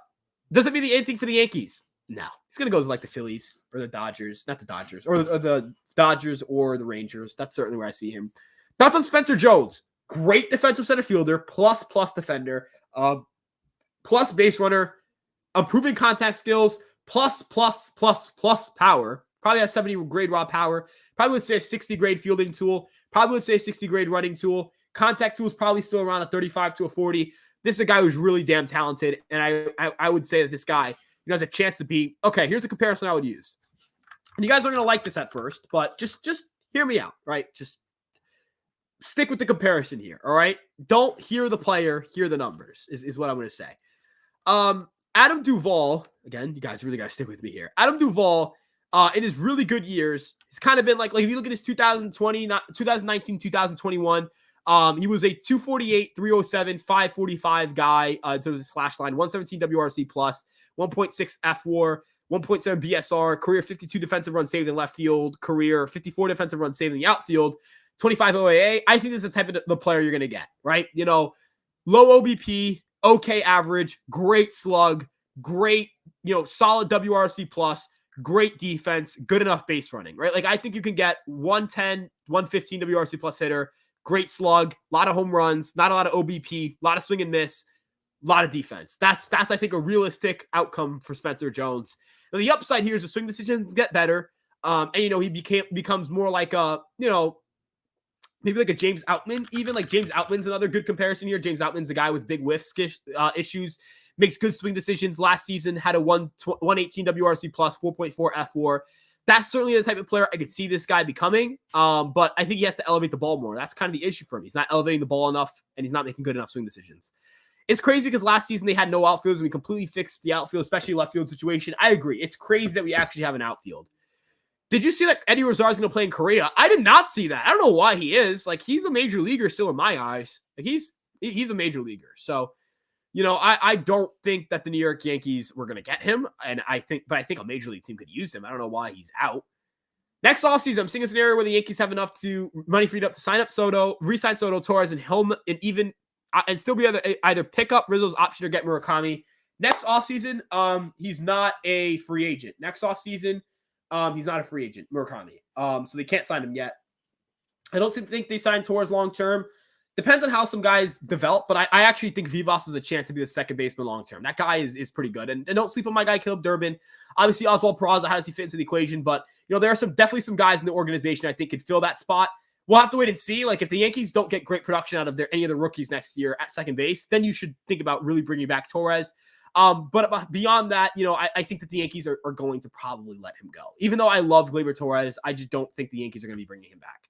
Doesn't mean anything for the Yankees. No. He's going to go to like the Phillies or the Dodgers. Not the Dodgers. Or the Dodgers or the Rangers. That's certainly where I see him. Thoughts on Spencer Jones. Great defensive center fielder. Plus defender. Plus base runner. Improving contact skills. Plus power. Probably has 70 grade raw power. Probably would say a 60 grade fielding tool. Probably would say 60 grade running tool. Contact tool is probably still around a 35 to a 40. This is a guy who's really damn talented. And I would say that this guy has a chance to be, okay, here's a comparison I would use. And you guys aren't going to like this at first, but just hear me out, right? Just stick with the comparison here, all right? Don't hear the player, hear the numbers is what I'm going to say. Adam Duvall, again, you guys really got to stick with me here. Adam Duvall, in his really good years, he's kind of been like if you look at his 2019, 2021, he was a 248, 307, 545 guy in terms of slash line, 117 WRC plus, 1.6 FWAR, 1.7 BSR, career 52 defensive runs saved in left field, career 54 defensive runs saved in the outfield, 25 OAA. I think this is the type of the player you're going to get, right? Low OBP, okay average, great slug, great, solid WRC plus, great defense, good enough base running, right? I think you can get 110, 115 WRC plus hitter, great slug, a lot of home runs, not a lot of OBP, a lot of swing and miss, a lot of defense. That's I think, a realistic outcome for Spencer Jones. Now, the upside here is the swing decisions get better. And, he becomes more like a, maybe like a James Outman, even like James Outman's another good comparison here. James Outman's a guy with big whiff issues, makes good swing decisions. Last season had a 118 WRC plus, 4.4 FWAR. That's certainly the type of player I could see this guy becoming. But I think he has to elevate the ball more. That's kind of the issue for him. He's not elevating the ball enough, and he's not making good enough swing decisions. It's crazy because last season they had no outfielders, and we completely fixed the outfield, especially left field situation. I agree. It's crazy that we actually have an outfield. Did you see that Eddie Rosario is going to play in Korea? I did not see that. I don't know why he is. Like, he's a major leaguer still in my eyes. Like, he's a major leaguer. So, I don't think that the New York Yankees were going to get him. But I think a major league team could use him. I don't know why he's out. Next offseason, I'm seeing a scenario where the Yankees have enough money freed up to sign up Soto, re-sign Soto, Torres, and Helm, and still be either pick up Rizzo's option or get Murakami. Next offseason, he's not a free agent. Next offseason, he's not a free agent, Murakami. So they can't sign him yet. I don't think they sign Torres long-term. Depends on how some guys develop, but I actually think Vivas has a chance to be the second baseman long-term. That guy is pretty good. And don't sleep on my guy, Caleb Durbin. Obviously, Oswald Peraza, how does he fit into the equation? But, there are definitely some guys in the organization I think could fill that spot. We'll have to wait and see. Like, if the Yankees don't get great production out of any of the rookies next year at second base, then you should think about really bringing back Torres. But beyond that, I think that the Yankees are going to probably let him go. Even though I love Gleyber Torres, I just don't think the Yankees are going to be bringing him back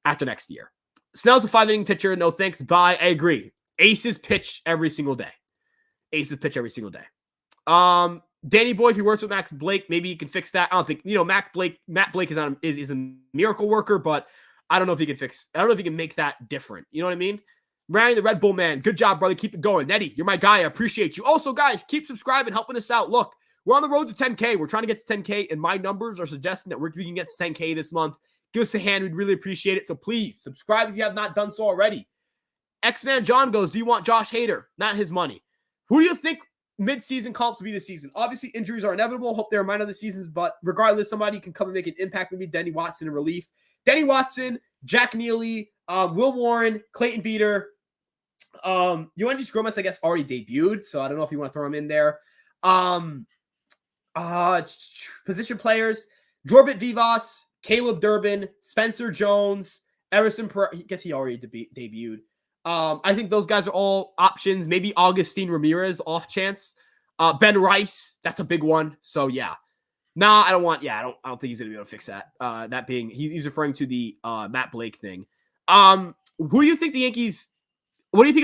after next year. Snell's a 5-inning pitcher. No thanks. Bye. I agree. Aces pitch every single day. Danny Boy, if he works with Max Blake, maybe he can fix that. I don't think, Matt Blake is a miracle worker, but I don't know if he can make that different. You know what I mean? Ryan, the Red Bull man. Good job, brother. Keep it going. Nettie, you're my guy. I appreciate you. Also, guys, keep subscribing, helping us out. Look, we're on the road to 10K. We're trying to get to 10K, and my numbers are suggesting that we can get to 10K this month. Give us a hand. We'd really appreciate it. So please subscribe if you have not done so already. X-Man John goes, do you want Josh Hader? Not his money. Who do you think mid-season comps will be this season? Obviously, injuries are inevitable. Hope they're minor this season, but regardless, somebody can come and make an impact. Maybe Denny Watson in relief. Denny Watson, Jack Neely, Will Warren, Clayton Beater. Yoenis Gomez, I guess, already debuted, so I don't know if you want to throw him in there. Position players, Jorbit Vivas, Caleb Durbin, Spencer Jones, Everson Pereira. I guess he already debuted. I think those guys are all options. Maybe Augustine Ramirez off chance. Ben Rice, that's a big one. So yeah. Nah, I don't think he's gonna be able to fix that. That being he's referring to the Matt Blake thing. What do you think of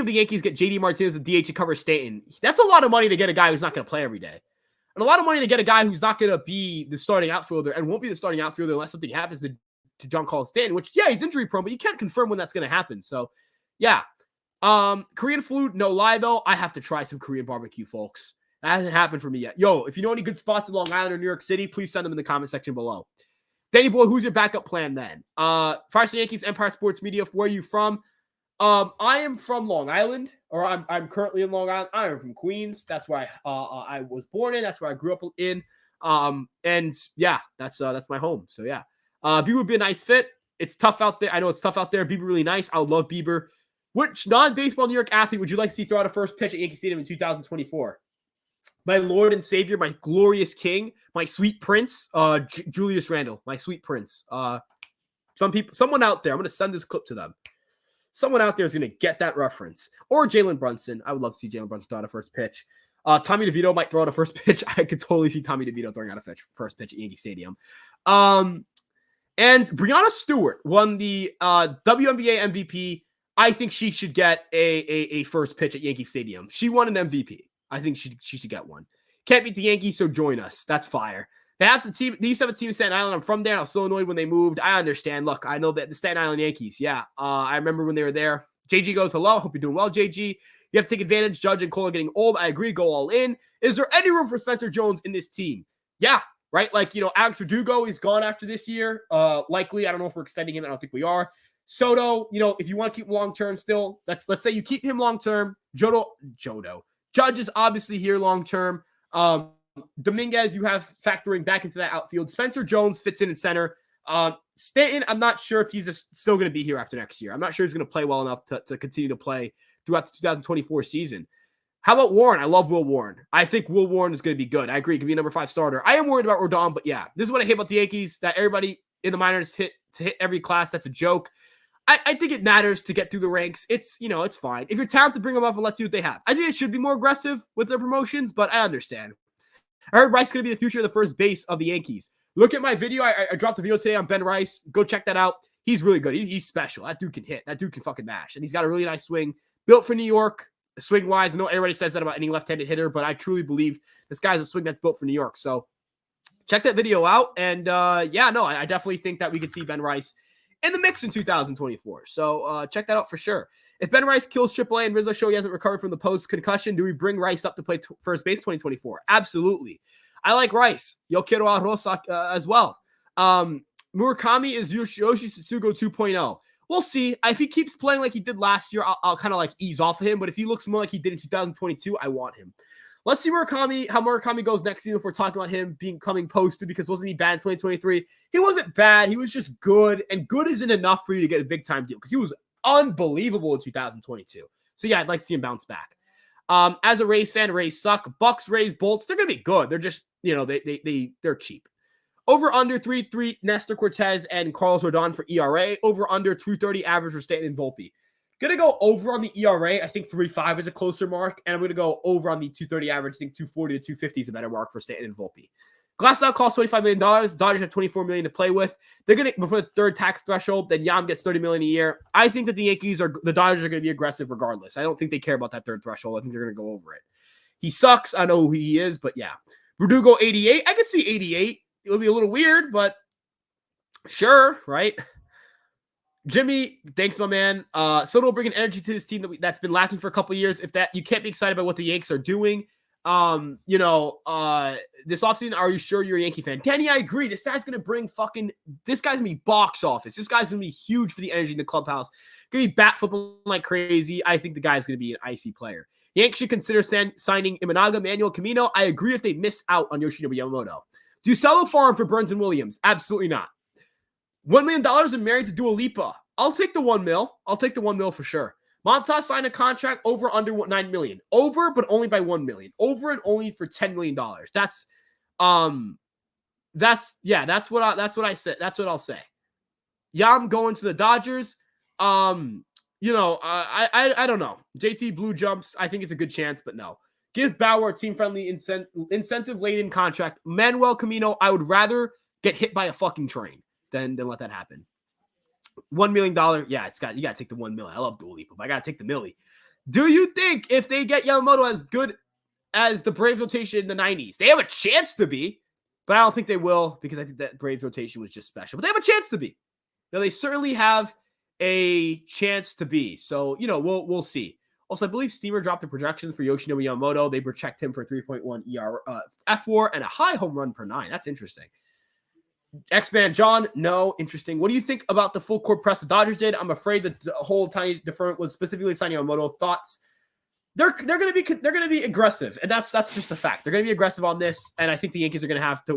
the Yankees get JD Martinez, the DH, to cover Stanton? That's a lot of money to get a guy who's not going to play every day. And a lot of money to get a guy who's not going to be the starting outfielder and won't be the starting outfielder unless something happens to Giancarlo Stanton, which, yeah, he's injury prone, but you can't confirm when that's going to happen. So, yeah. Korean food, no lie, though. I have to try some Korean barbecue, folks. That hasn't happened for me yet. Yo, if you know any good spots in Long Island or New York City, please send them in the comment section below. Danny Boy, who's your backup plan then? Fireside Yankees, Empire Sports Media, where are you from? I am from Long Island, or I'm currently in Long Island. I am from Queens. That's where I was born in. That's where I grew up in. And yeah, that's my home. So yeah, Bieber would be a nice fit. It's tough out there. I know it's tough out there. Bieber really nice. I would love Bieber. Which non-baseball New York athlete would you like to see throw out a first pitch at Yankee Stadium in 2024? My Lord and Savior, my glorious King, my sweet Prince, Julius Randle, my sweet Prince. Someone out there, I'm going to send this clip to them. Someone out there is going to get that reference. Or Jalen Brunson. I would love to see Jalen Brunson throw out a first pitch. Tommy DeVito might throw out a first pitch. I could totally see Tommy DeVito throwing out a first pitch at Yankee Stadium. And Breanna Stewart won the WNBA MVP. I think she should get a first pitch at Yankee Stadium. She won an MVP. I think she should get one. Can't beat the Yankees, so join us. That's fire. They used to have a team in Staten Island. I'm from there. I was so annoyed when they moved. I understand. Look, I know that the Staten Island Yankees. Yeah, I remember when they were there. JG goes, hello. Hope you're doing well, JG. You have to take advantage. Judge and Cole are getting old. I agree. Go all in. Is there any room for Spencer Jones in this team? Yeah, right? Like, Alex Verdugo is gone after this year. Likely. I don't know if we're extending him. I don't think we are. Soto, if you want to keep him long-term still, let's say you keep him long-term. Judge is obviously here long-term. Dominguez, you have factoring back into that outfield. Spencer Jones fits in center. Stanton, I'm not sure if he's still going to be here after next year. I'm not sure he's going to play well enough to continue to play throughout the 2024 season. How about Warren? I love Will Warren. I think Will Warren is going to be good. I agree. He can be a number 5 starter. I am worried about Rodon, but yeah, this is what I hate about the Yankees, that everybody in the minors hit every class. That's a joke. I think it matters to get through the ranks. It's fine. If you're talented, bring them up and let's see what they have. I think it should be more aggressive with their promotions, but I understand. I heard Rice is going to be the future of the first base of the Yankees. Look at my video. I dropped a video today on Ben Rice. Go check that out. He's really good. He's special. That dude can hit. That dude can fucking mash. And he's got a really nice swing. Built for New York, swing-wise. I know everybody says that about any left-handed hitter, but I truly believe this guy's a swing that's built for New York. So check that video out. And yeah, no, I definitely think that we could see Ben Rice in the mix in 2024. So check that out for sure. If Ben Rice kills AAA and Rizzo show he hasn't recovered from the post-concussion, do we bring Rice up to play first base 2024? Absolutely. I like Rice. Yo quiero a Rosa as well. Murakami is Yoshi Tsutsugo 2.0. We'll see. If he keeps playing like he did last year, I'll kind of like ease off of him. But if he looks more like he did in 2022, I want him. Let's see how Murakami goes next season if we're talking about him becoming posted, because wasn't he bad in 2023? He wasn't bad. He was just good, and good isn't enough for you to get a big-time deal because he was unbelievable in 2022. So, yeah, I'd like to see him bounce back. As a Rays fan, Rays suck. Bucks, Rays, Bolts, they're going to be good. They're just, they're cheap. Over under 3.3 Nestor Cortez and Carlos Rodon for ERA. Over under 230 average for Stanton and Volpe. Gonna go over on the ERA. I think 3.5 is a closer mark, and I'm gonna go over on the 230 average. I think 240 to 250 is a better mark for Stanton and Volpe. Glasnow costs $25 million. Dodgers have $24 million to play with. They're gonna, before the third tax threshold, then Yam gets $30 million a year. I think that the Dodgers are gonna be aggressive regardless. I don't think they care about that third threshold. I think they're gonna go over it. He sucks. I know who he is, but yeah. Verdugo 88. I could see 88. It'll be a little weird, but sure, right? Jimmy, thanks, my man. Soto will bring an energy to this team that's been lacking for a couple of years. If that, you can't be excited about what the Yanks are doing. This offseason, are you sure you're a Yankee fan? Danny, I agree. This guy's going to bring this guy's going to be box office. This guy's going to be huge for the energy in the clubhouse. Going to be bat flipping like crazy. I think the guy's going to be an icy player. Yanks should consider signing Imanaga, Manuel Camino. I agree if they miss out on Yoshinobu Yamamoto. Do you sell a farm for Burns and Williams? Absolutely not. $1 million and married to Dua Lipa. I'll take the $1 million. I'll take the $1 million for sure. Montas signed a contract over under $9 million. Over, but only by $1 million. Over and only for $10 million. That's what I said. That's what I'll say. Yam going to the Dodgers. I don't know. JT Blue jumps. I think it's a good chance, but no. Give Bauer a team-friendly incentive-laden contract. Manuel Camino, I would rather get hit by a fucking train than let that happen. $1 million. Yeah, you got to take the $1 million. I love Dua Lipa, but I got to take the milli. Do you think if they get Yamamoto as good as the Braves rotation in the 90s, they have a chance to be, but I don't think they will because I think that Braves rotation was just special. But they have a chance to be. Now, they certainly have a chance to be. So, we'll see. Also, I believe Steamer dropped the projections for Yoshinobu Yamamoto. They project him for 3.1 ER, F4 and a high home run per 9. That's interesting. X-Man John, no, interesting. What do you think about the full court press the Dodgers did? I'm afraid that the whole tiny deferment was specifically signing Yamamoto. Thoughts? They're going to be aggressive, and that's just a fact. They're going to be aggressive on this, and I think the Yankees are going to have the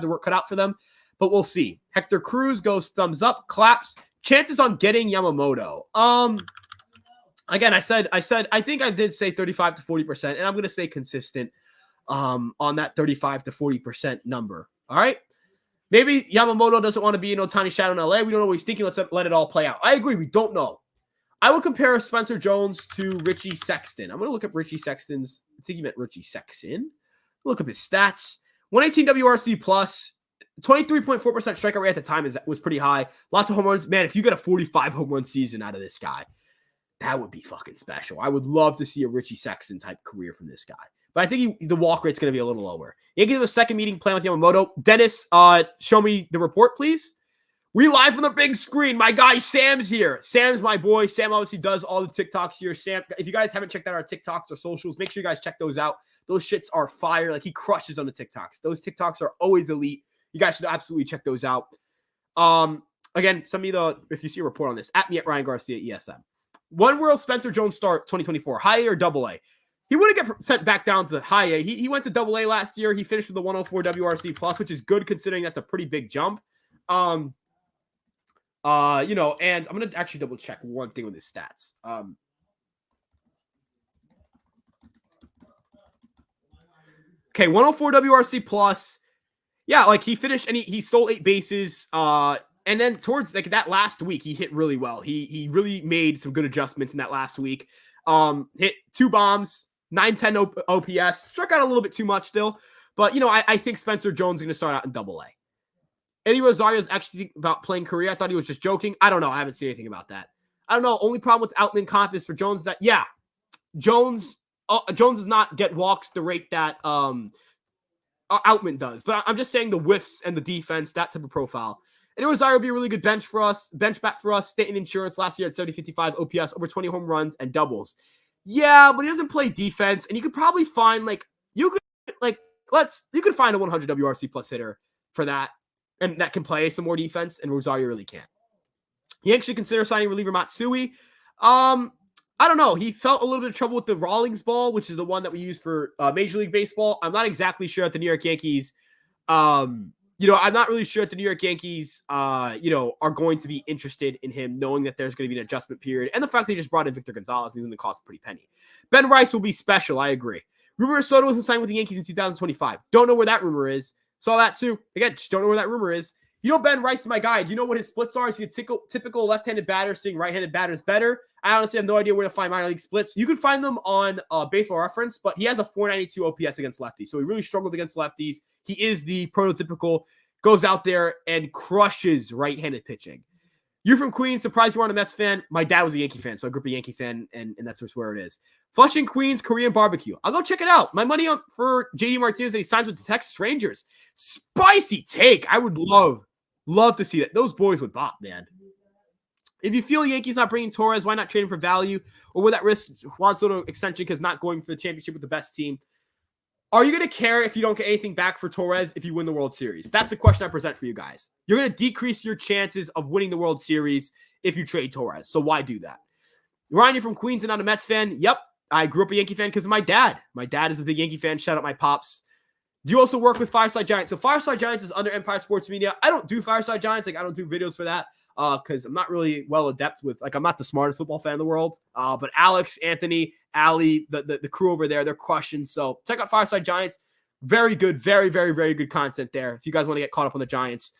work cut out for them. But we'll see. Hector Cruz goes thumbs up, claps. Chances on getting Yamamoto. Again, I think I did say 35 to 40%, and I'm going to stay consistent on that 35 to 40% number. All right. Maybe Yamamoto doesn't want to be an Ohtani shadow in LA. We don't know what he's thinking. Let's let it all play out. I agree. We don't know. I would compare Spencer Jones to Richie Sexton. I'm going to look up Richie Sexton's. I think he meant Richie Sexton. Look up his stats. 118 WRC plus. 23.4% strikeout rate at the time was pretty high. Lots of home runs. Man, if you get a 45 home run season out of this guy, that would be fucking special. I would love to see a Richie Sexton type career from this guy. But I think the walk rate's going to be a little lower. Yankees have a second meeting plan with Yamamoto. Dennis, show me the report, please. We live from the big screen. My guy Sam's here. Sam's my boy. Sam obviously does all the TikToks here. Sam, if you guys haven't checked out our TikToks or socials, make sure you guys check those out. Those shits are fire. Like, he crushes on the TikToks. Those TikToks are always elite. You guys should absolutely check those out. Again, send me if you see a report on this, at me at Ryan Garcia ESM. One World Spencer Jones start 2024, high A or double A? He wouldn't get sent back down to high A. He went to double A last year. He finished with the 104 WRC plus, which is good considering that's a pretty big jump. And I'm going to actually double check one thing with his stats. Okay, 104 WRC plus. Yeah, like he finished and he stole 8 bases. And then towards like that last week, he hit really well. He really made some good adjustments in that last week. Hit 2 bombs, 910 OPS. Struck out a little bit too much still. But, I think Spencer Jones is going to start out in double A. Eddie Rosario is actually thinking about playing Korea. I thought he was just joking. I don't know. I haven't seen anything about that. I don't know. Only problem with Outman comp is for Jones that, yeah, Jones does not get walks the rate that Outman does. But I'm just saying the whiffs and the defense, that type of profile. And Rosario would be a really good bench bat for us. Stanton Insurance last year at 70-55 OPS, over 20 home runs and doubles. Yeah, but he doesn't play defense. And you could probably find you could find a 100 WRC plus hitter for that. And that can play some more defense, and Rosario really can't. He actually consider signing reliever Matsui. I don't know. He felt a little bit of trouble with the Rawlings ball, which is the one that we use for Major League Baseball. I'm not exactly sure at the New York Yankees. I'm not really sure that the New York Yankees, are going to be interested in him, knowing that there's going to be an adjustment period. And the fact they just brought in Victor Gonzalez, he's going to cost a pretty penny. Ben Rice will be special. I agree. Rumor is Soto was signed with the Yankees in 2025. Don't know where that rumor is. Saw that too. Again, just don't know where that rumor is. Ben Rice is my guy. Do you know what his splits are? Is he a typical left-handed batter seeing right-handed batters better? I honestly have no idea where to find minor league splits. You can find them on Baseball Reference, but he has a 492 OPS against lefties. So he really struggled against lefties. He is the prototypical, goes out there and crushes right-handed pitching. You're from Queens. Surprised you aren't a Mets fan. My dad was a Yankee fan, so I grew up a Yankee fan, and that's just where it is. Flushing, Queens, Korean barbecue. I'll go check it out. My money for JD Martinez that he signs with the Texas Rangers. Spicy take. I would love to see that. Those boys would bop, man. If you feel Yankees not bringing Torres, why not trade him for value? Or would that risk Juan Soto extension because not going for the championship with the best team? Are you going to care if you don't get anything back for Torres if you win the World Series? That's the question I present for you guys. You're going to decrease your chances of winning the World Series if you trade Torres. So why do that? Ryan, you're from Queens and not a Mets fan. Yep. I grew up a Yankee fan because of my dad. My dad is a big Yankee fan. Shout out my pops. Do you also work with Fireside Giants? So Fireside Giants is under Empire Sports Media. I don't do Fireside Giants. I don't do videos for that because I'm not really well adept with, I'm not the smartest football fan in the world. But Alex, Anthony, Ali, the crew over there, they're crushing. So check out Fireside Giants. Very good, very, very, very good content there. If you guys want to get caught up on the Giants,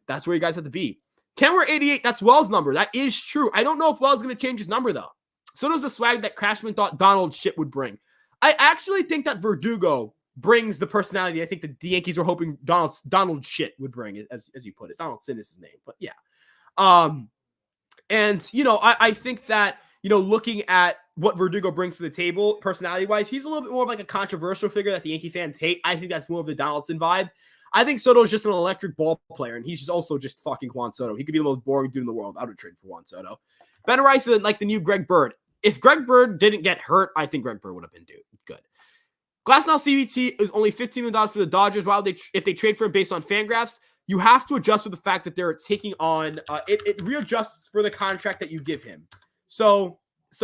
that's where you guys have to be. Kenwer 88, that's Wells' number. That is true. I don't know if Wells is going to change his number, though. So does the swag that Crashman thought Donald shit would bring. I actually think that Verdugo brings the personality I think the Yankees were hoping Donald shit would bring, as you put it. Donaldson is his name, but yeah. I think that, looking at what Verdugo brings to the table personality-wise, he's a little bit more of like a controversial figure that the Yankee fans hate. I think that's more of the Donaldson vibe. I think Soto is just an electric ball player, and he's just also just fucking Juan Soto. He could be the most boring dude in the world. I would trade for Juan Soto. Ben Rice is like the new Greg Bird. If Greg Bird didn't get hurt, I think Greg Bird would have been good. Glasnow CBT is only $15 million for the Dodgers. If they trade for him based on Fangraphs, you have to adjust for the fact that they're taking on it readjusts for the contract that you give him. So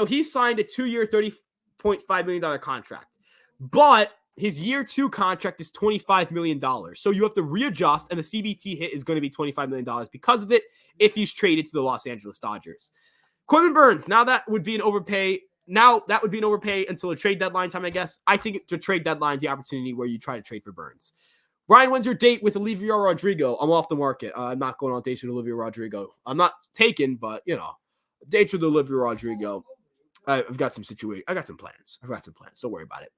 he signed a 2-year, $30.5 million contract. But his year 2 contract is $25 million. So you have to readjust, and the CBT hit is going to be $25 million because of it if he's traded to the Los Angeles Dodgers. Corbin Burns, that would be an overpay until a trade deadline time, I guess. I think the trade deadline is the opportunity where you try to trade for Burns. Ryan, when's your date with Olivia Rodrigo? I'm off the market. I'm not going on dates with Olivia Rodrigo. I'm not taken, but, dates with Olivia Rodrigo. I've got some situation. I got some plans. Don't worry about it.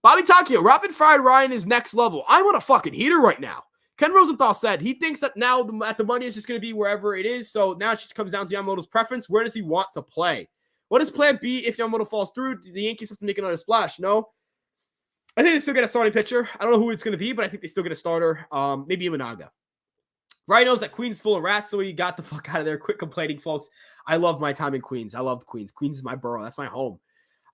Bobby Takio, Rapid Fried Ryan is next level. I'm on a fucking heater right now. Ken Rosenthal said he thinks that now the money is just going to be wherever it is. So now it just comes down to Yamamoto's preference. Where does he want to play? What is plan B if Yamamoto falls through? Do the Yankees have to make another splash? No. I think they still get a starting pitcher. I don't know who it's going to be, but I think they still get a starter. Maybe Imanaga. Ryan knows that Queens is full of rats, so he got the fuck out of there. Quit complaining, folks. I love my time in Queens. I loved Queens. Queens is my borough. That's my home.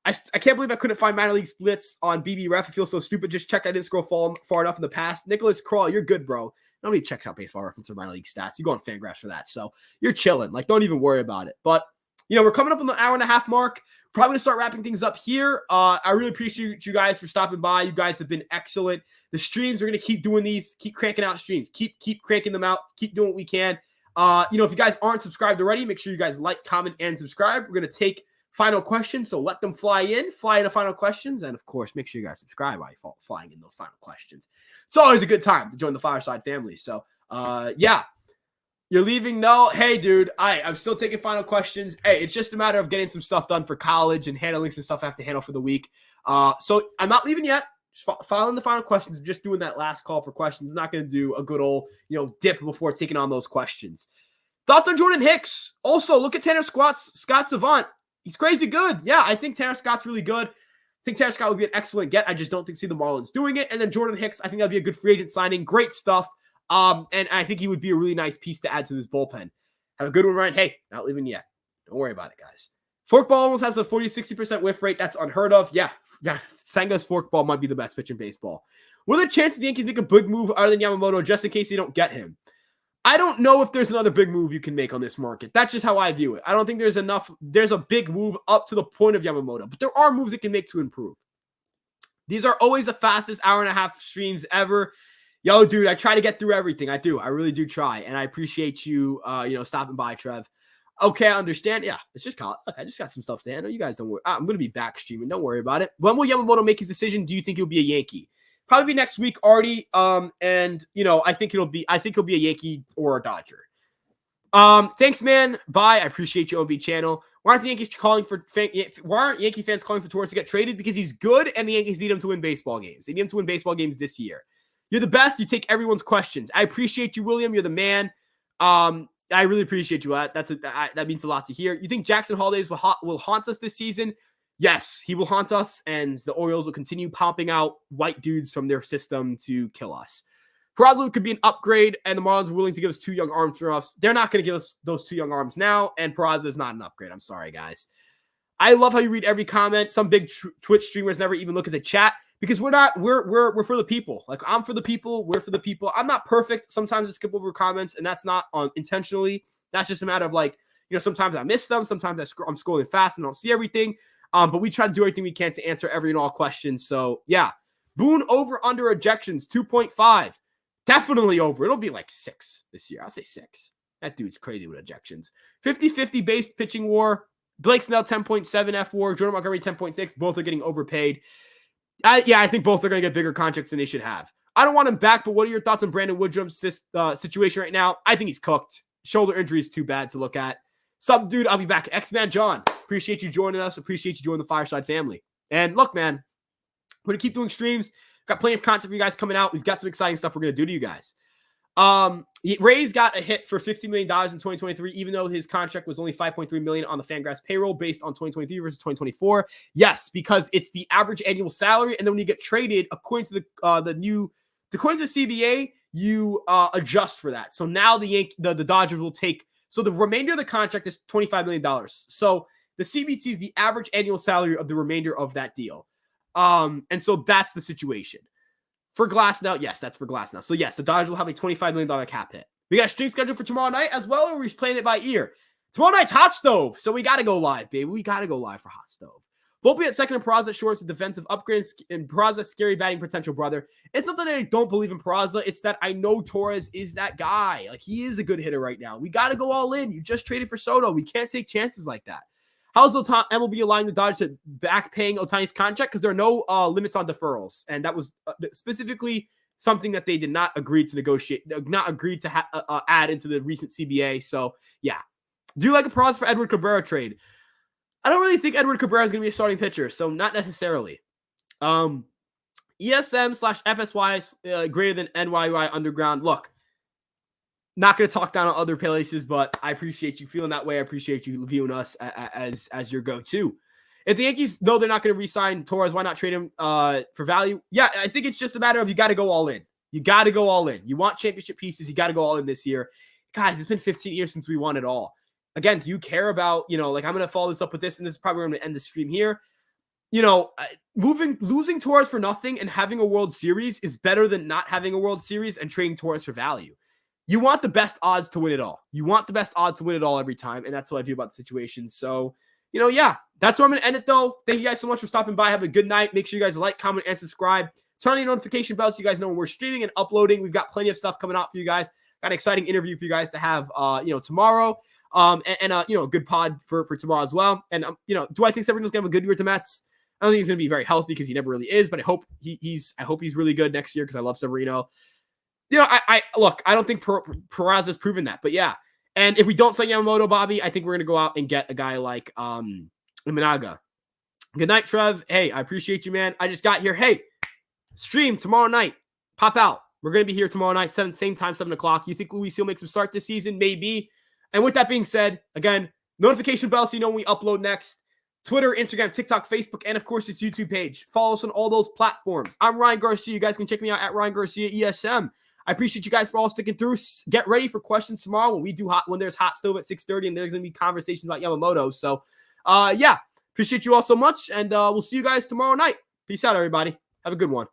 I can't believe I couldn't find minor league splits on BB Ref. I feel so stupid. Just check I didn't scroll far enough in the past. Nicholas Crawl, you're good, bro. Nobody checks out Baseball Reference or minor league stats. You go on Fangraphs for that. So you're chilling. Don't even worry about it. But, we're coming up on the hour and a half mark. Probably going to start wrapping things up here. I really appreciate you guys for stopping by. You guys have been excellent. The streams, we're going to keep doing these. Keep cranking out streams. Keep cranking them out. Keep doing what we can. If you guys aren't subscribed already, make sure you guys like, comment, and subscribe. We're going to take final questions, so let them fly into final questions, and of course, make sure you guys subscribe while you're flying in those final questions. It's always a good time to join the Fireside family. So, you're leaving? No. Hey, dude, I'm still taking final questions. Hey, it's just a matter of getting some stuff done for college and handling some stuff I have to handle for the week. So I'm not leaving yet. Filing the final questions. Just doing that last call for questions. I'm not going to do a good old, dip before taking on those questions. Thoughts on Jordan Hicks? Also, look at Tanner Scott Savant. He's crazy good. Yeah, I think Tanner Scott's really good. I think Tanner Scott would be an excellent get. I just don't see the Marlins doing it. And then Jordan Hicks, I think that'd be a good free agent signing. Great stuff. And I think he would be a really nice piece to add to this bullpen. Have a good one, Ryan. Hey, not leaving yet. Don't worry about it, guys. Forkball almost has a 40-60% whiff rate. That's unheard of. Yeah, Senga's forkball might be the best pitch in baseball. What are the chances the Yankees make a big move other than Yamamoto just in case they don't get him? I don't know if there's another big move you can make on this market. That's just how I view it. I don't think there's a big move up to the point of Yamamoto, but there are moves it can make to improve. These are always the fastest hour and a half streams ever. Yo, dude, I try to get through everything. I do. I really do try. And I appreciate you, stopping by, Trev. Okay, I understand. Yeah, it's just college. Look, I just got some stuff to handle. You guys don't worry. I'm going to be back streaming. Don't worry about it. When will Yamamoto make his decision? Do you think he'll be a Yankee? Probably be next week, Artie. I think he'll be a Yankee or a Dodger. Thanks, man. Bye. I appreciate you, OB channel. Why aren't Yankee fans calling for Torres to get traded? Because he's good and the Yankees need him to win baseball games. They need him to win baseball games this year. You're the best. You take everyone's questions. I appreciate you, William. You're the man. I really appreciate you. That means a lot to hear. You think Jackson Holidays will haunt us this season? Yes, he will haunt us, and the Orioles will continue pumping out white dudes from their system to kill us. Peraza could be an upgrade, and the Marlins are willing to give us 2 young arms for us. They're not going to give us those 2 young arms now, and Peraza is not an upgrade. I'm sorry, guys. I love how you read every comment. Some big Twitch streamers never even look at the chat because we're for the people. Like, I'm for the people. We're for the people. I'm not perfect. Sometimes I skip over comments, and that's not intentionally. That's just a matter of sometimes I miss them. Sometimes I'm scrolling fast and don't see everything. But we try to do everything we can to answer every and all questions. So, yeah. Boone over under ejections, 2.5. Definitely over. It'll be like 6 this year. I'll say 6. That dude's crazy with ejections. 50-50 base pitching war. Blake Snell, 10.7 F war. Jordan Montgomery, 10.6. Both are getting overpaid. I think both are going to get bigger contracts than they should have. I don't want him back, but what are your thoughts on Brandon Woodruff's situation right now? I think he's cooked. Shoulder injury is too bad to look at. Sup, dude? I'll be back. X-Man John. Appreciate you joining us. Appreciate you joining the Fireside family. And look, man, we're going to keep doing streams. Got plenty of content for you guys coming out. We've got some exciting stuff we're going to do to you guys. Ray's got a hit for $50 million in 2023, even though his contract was only $5.3 million on the Fangraphs payroll based on 2023 versus 2024. Yes, because it's the average annual salary. And then when you get traded, according to the CBA, you adjust for that. So now the Dodgers will take. So the remainder of the contract is $25 million. So the CBT is the average annual salary of the remainder of that deal. And so that's the situation. For Glasnow, yes, that's for Glasnow. So yes, the Dodgers will have a $25 million cap hit. We got a stream scheduled for tomorrow night as well, or we're just playing it by ear. Tomorrow night's Hot Stove, so we got to go live, baby. We got to go live for Hot Stove. Volpe at second and Peraza at short is a defensive upgrade, and Peraza scary batting potential, brother. It's not that I don't believe in Peraza. It's that I know Torres is that guy. Like, he is a good hitter right now. We got to go all in. You just traded for Soto. We can't take chances like that. How's MLB allowing the Dodgers to back paying Ohtani's contract? Because there are no limits on deferrals. And that was specifically something that they did not agree to negotiate, not agree to add into the recent CBA. So, yeah. Do you like a Peraza for Edward Cabrera trade? I don't really think Edward Cabrera is going to be a starting pitcher, so not necessarily. ESM/FSY greater than NYY underground. Look, not going to talk down on other places, but I appreciate you feeling that way. I appreciate you viewing us as your go-to. If the Yankees know they're not going to re-sign Torres, why not trade him for value? Yeah, I think it's just a matter of you got to go all in. You got to go all in. You want championship pieces, you got to go all in this year. Guys, it's been 15 years since we won it all. Again, do you care about, I'm going to follow this up with this, and this is probably where I'm going to end the stream here. Losing Torres for nothing and having a World Series is better than not having a World Series and trading Torres for value. You want the best odds to win it all. You want the best odds to win it all every time, and that's what I view about the situation. So, that's where I'm going to end it, though. Thank you guys so much for stopping by. Have a good night. Make sure you guys like, comment, and subscribe. Turn on your notification bells so you guys know when we're streaming and uploading. We've got plenty of stuff coming out for you guys. Got an exciting interview for you guys to have, tomorrow. A good pod for tomorrow as well. And, do I think Severino's going to have a good year with the Mets? I don't think he's going to be very healthy because he never really is, but I hope he's really good next year because I love Severino. I don't think Peraza has proven that, but yeah. And if we don't sign Yamamoto, Bobby, I think we're going to go out and get a guy like Imanaga. Good night, Trev. Hey, I appreciate you, man. I just got here. Hey, Stream tomorrow night. Pop out. We're going to be here tomorrow night, same time, 7 o'clock. You think Luis will make some start this season? Maybe. And with that being said, again, notification bell so you know when we upload next. Twitter, Instagram, TikTok, Facebook, and of course, this YouTube page. Follow us on all those platforms. I'm Ryan Garcia. You guys can check me out at Ryan Garcia ESM. I appreciate you guys for all sticking through. Get ready for questions tomorrow when there's Hot Stove at 6:30 and there's going to be conversations about Yamamoto. So, yeah, appreciate you all so much, and we'll see you guys tomorrow night. Peace out, everybody. Have a good one.